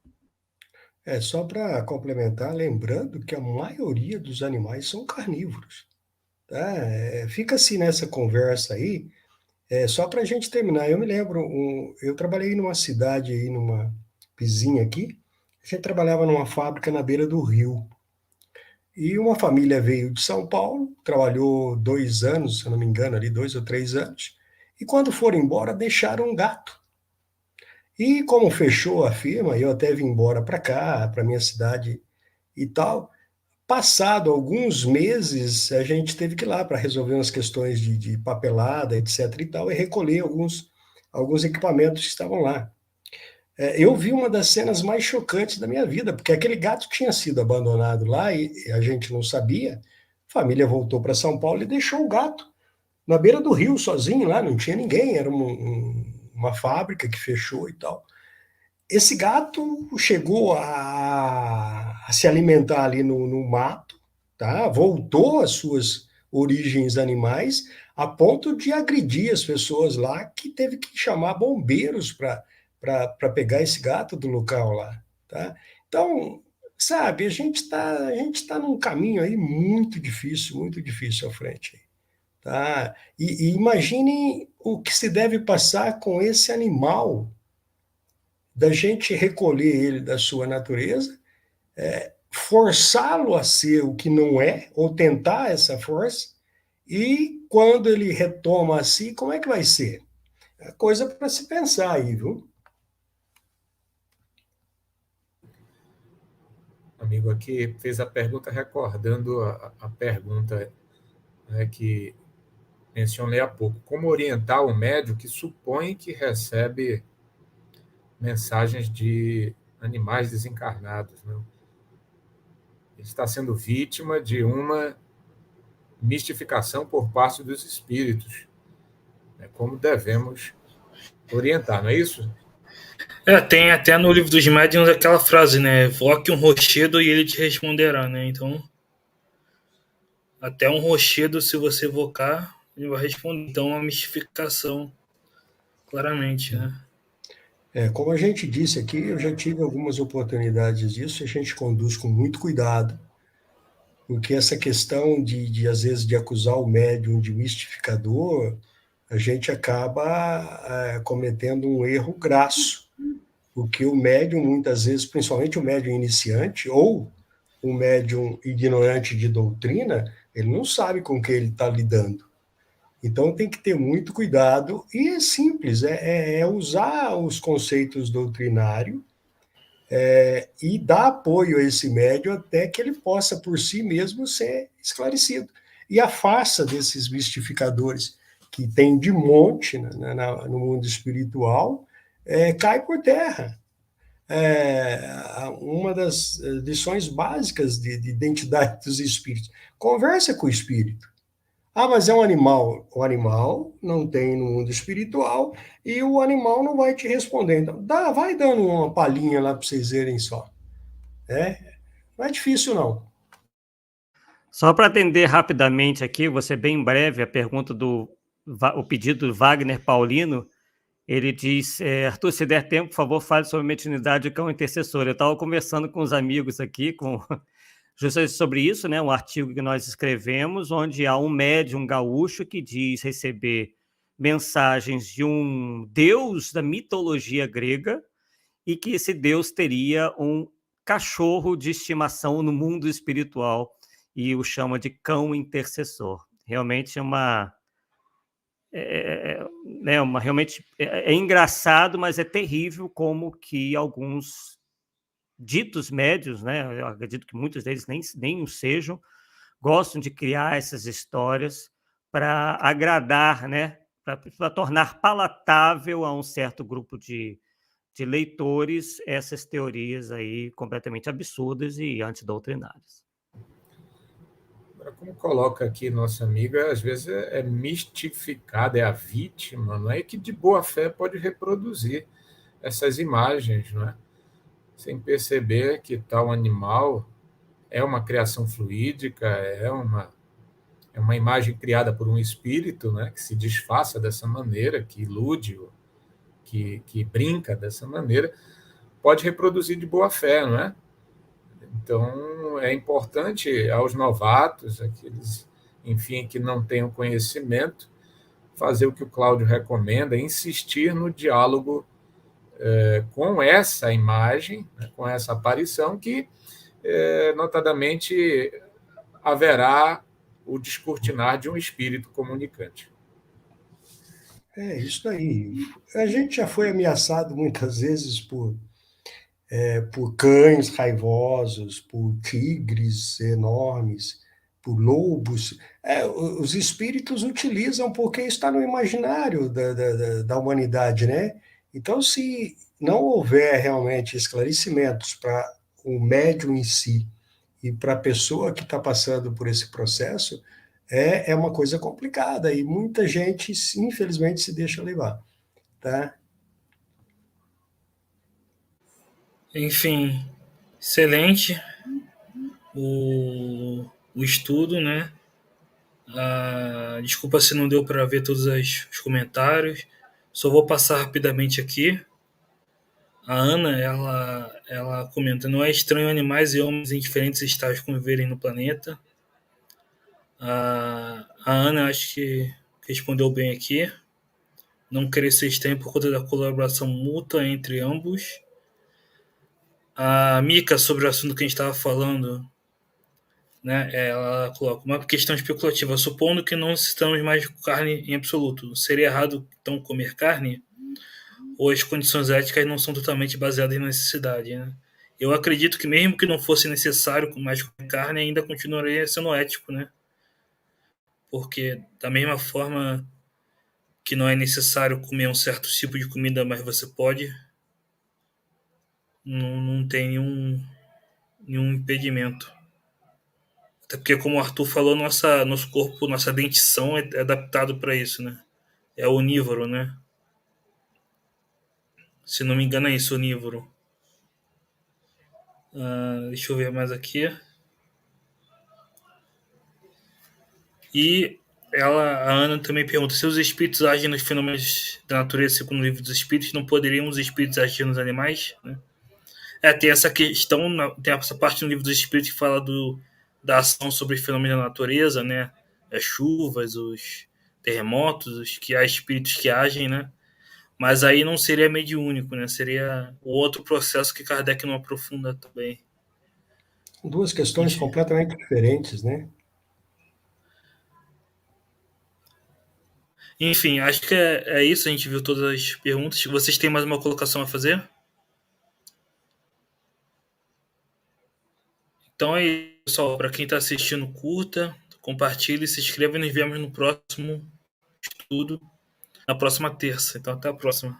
Só para complementar, lembrando que a maioria dos animais são carnívoros. Tá? Fica assim nessa conversa aí, só para a gente terminar. Eu me lembro, eu trabalhei numa cidade aí, numa vizinha aqui, a gente trabalhava numa fábrica na beira do rio. E uma família veio de São Paulo, trabalhou 2 anos, se eu não me engano, ali 2 ou 3 anos, e quando foram embora, deixaram um gato. E como fechou a firma, eu até vim embora para cá, para minha cidade e tal. Passado alguns meses, a gente teve que ir lá para resolver umas questões de papelada, etc. e tal, e recolher alguns equipamentos que estavam lá. Eu vi uma das cenas mais chocantes da minha vida, porque aquele gato tinha sido abandonado lá e a gente não sabia. A família voltou para São Paulo e deixou o gato na beira do rio, sozinho lá, não tinha ninguém, era uma fábrica que fechou e tal. Esse gato chegou a se alimentar ali no mato, tá? Voltou às suas origens animais, a ponto de agredir as pessoas lá, que teve que chamar bombeiros para pegar esse gato do local lá, tá? Então, sabe, a gente tá num caminho aí muito difícil à frente, tá? E imagine o que se deve passar com esse animal, da gente recolher ele da sua natureza, forçá-lo a ser o que não é, ou tentar essa força, e quando ele retoma a si, como é que vai ser? É coisa para se pensar aí, viu? Amigo aqui fez a pergunta recordando a pergunta, né, que mencionei há pouco. Como orientar o médium que supõe que recebe mensagens de animais desencarnados, né? Ele está sendo vítima de uma mistificação por parte dos espíritos. Como devemos orientar, não é isso? Tem até no livro dos médiuns aquela frase, né? Evoque um rochedo e ele te responderá, né? Então, até um rochedo, se você evocar, ele vai responder. Então, uma mistificação, claramente, né? Como a gente disse aqui, eu já tive algumas oportunidades disso, e a gente conduz com muito cuidado, porque essa questão às vezes, de acusar o médium de mistificador, a gente acaba cometendo um erro grasso, porque o médium, muitas vezes, principalmente o médium iniciante, ou o médium ignorante de doutrina, ele não sabe com que ele está lidando. Então tem que ter muito cuidado, e é simples, é usar os conceitos doutrinários e dar apoio a esse médium até que ele possa, por si mesmo, ser esclarecido. E a farsa desses mistificadores, que tem de monte no mundo espiritual, cai por terra. Uma das lições básicas de identidade dos espíritos. Conversa com o espírito. Ah, mas é um animal. O animal não tem no mundo espiritual e o animal não vai te responder. Então, vai dando uma palhinha lá para vocês verem só. Não é difícil, não. Só para atender rapidamente aqui, vou ser bem breve, a pergunta o pedido do Wagner Paulino, ele diz, Arthur, se der tempo, por favor, fale sobre a mediunidade de cão intercessor. Eu estava conversando com os amigos aqui, justamente sobre isso, né? Um artigo que nós escrevemos, onde há um médium gaúcho que diz receber mensagens de um deus da mitologia grega e que esse deus teria um cachorro de estimação no mundo espiritual e o chama de cão intercessor. Realmente realmente é engraçado, mas é terrível como que alguns ditos médios, né, eu acredito que muitos deles nem o sejam, gostam de criar essas histórias para agradar, né, para tornar palatável a um certo grupo de leitores essas teorias aí completamente absurdas e antidoutrinárias. Como coloca aqui nossa amiga, às vezes é mistificada, é a vítima, não é? E que de boa fé pode reproduzir essas imagens, não é? Sem perceber que tal animal é uma criação fluídica, é uma imagem criada por um espírito, né? Que se disfarça dessa maneira, que ilude, que brinca dessa maneira, pode reproduzir de boa fé, não é? Então, é importante aos novatos, aqueles, enfim, que não tenham conhecimento, fazer o que o Cláudio recomenda, insistir no diálogo com essa imagem, né, com essa aparição, que, notadamente, haverá o descortinar de um espírito comunicante. É isso aí. A gente já foi ameaçado muitas vezes por cães raivosos, por tigres enormes, por lobos. Os espíritos utilizam porque está no imaginário da humanidade, né? Então, se não houver realmente esclarecimentos para o médium em si e para a pessoa que está passando por esse processo, é uma coisa complicada e muita gente, infelizmente, se deixa levar, tá? Enfim, excelente o estudo, né? Desculpa se não deu para ver todos os comentários. Só vou passar rapidamente aqui. A Ana, ela comenta: não é estranho animais e homens em diferentes estágios conviverem no planeta. A Ana, acho que respondeu bem aqui. Não querer ser estranho por conta da colaboração mútua entre ambos. A Mika, sobre o assunto que a gente estava falando, né, ela coloca uma questão especulativa. Supondo que não necessitamos mais de carne em absoluto, seria errado então comer carne? Ou as condições éticas não são totalmente baseadas em necessidade, né? Eu acredito que mesmo que não fosse necessário mais comer carne, ainda continuaria sendo ético, né? Porque da mesma forma que não é necessário comer um certo tipo de comida, mas você pode, não tem nenhum impedimento. Até porque, como o Arthur falou, nosso corpo, nossa dentição é adaptado para isso, né? É onívoro, né? Se não me engano é isso o livro. Deixa eu ver mais aqui. E a Ana também pergunta: se os espíritos agem nos fenômenos da natureza segundo o livro dos espíritos, não poderiam os espíritos agir nos animais? Né? Tem essa questão, tem essa parte no livro dos espíritos que fala da ação sobre fenômenos da natureza, né? As chuvas, os terremotos, que há espíritos que agem, né? Mas aí não seria mediúnico, né? Seria o outro processo que Kardec não aprofunda também. Duas questões completamente diferentes, né? Enfim, acho que é isso. A gente viu todas as perguntas. Vocês têm mais uma colocação a fazer? Então é isso, pessoal. Para quem está assistindo, curta, compartilhe, se inscreva e nos vemos no próximo estudo, na próxima terça. Então até a próxima.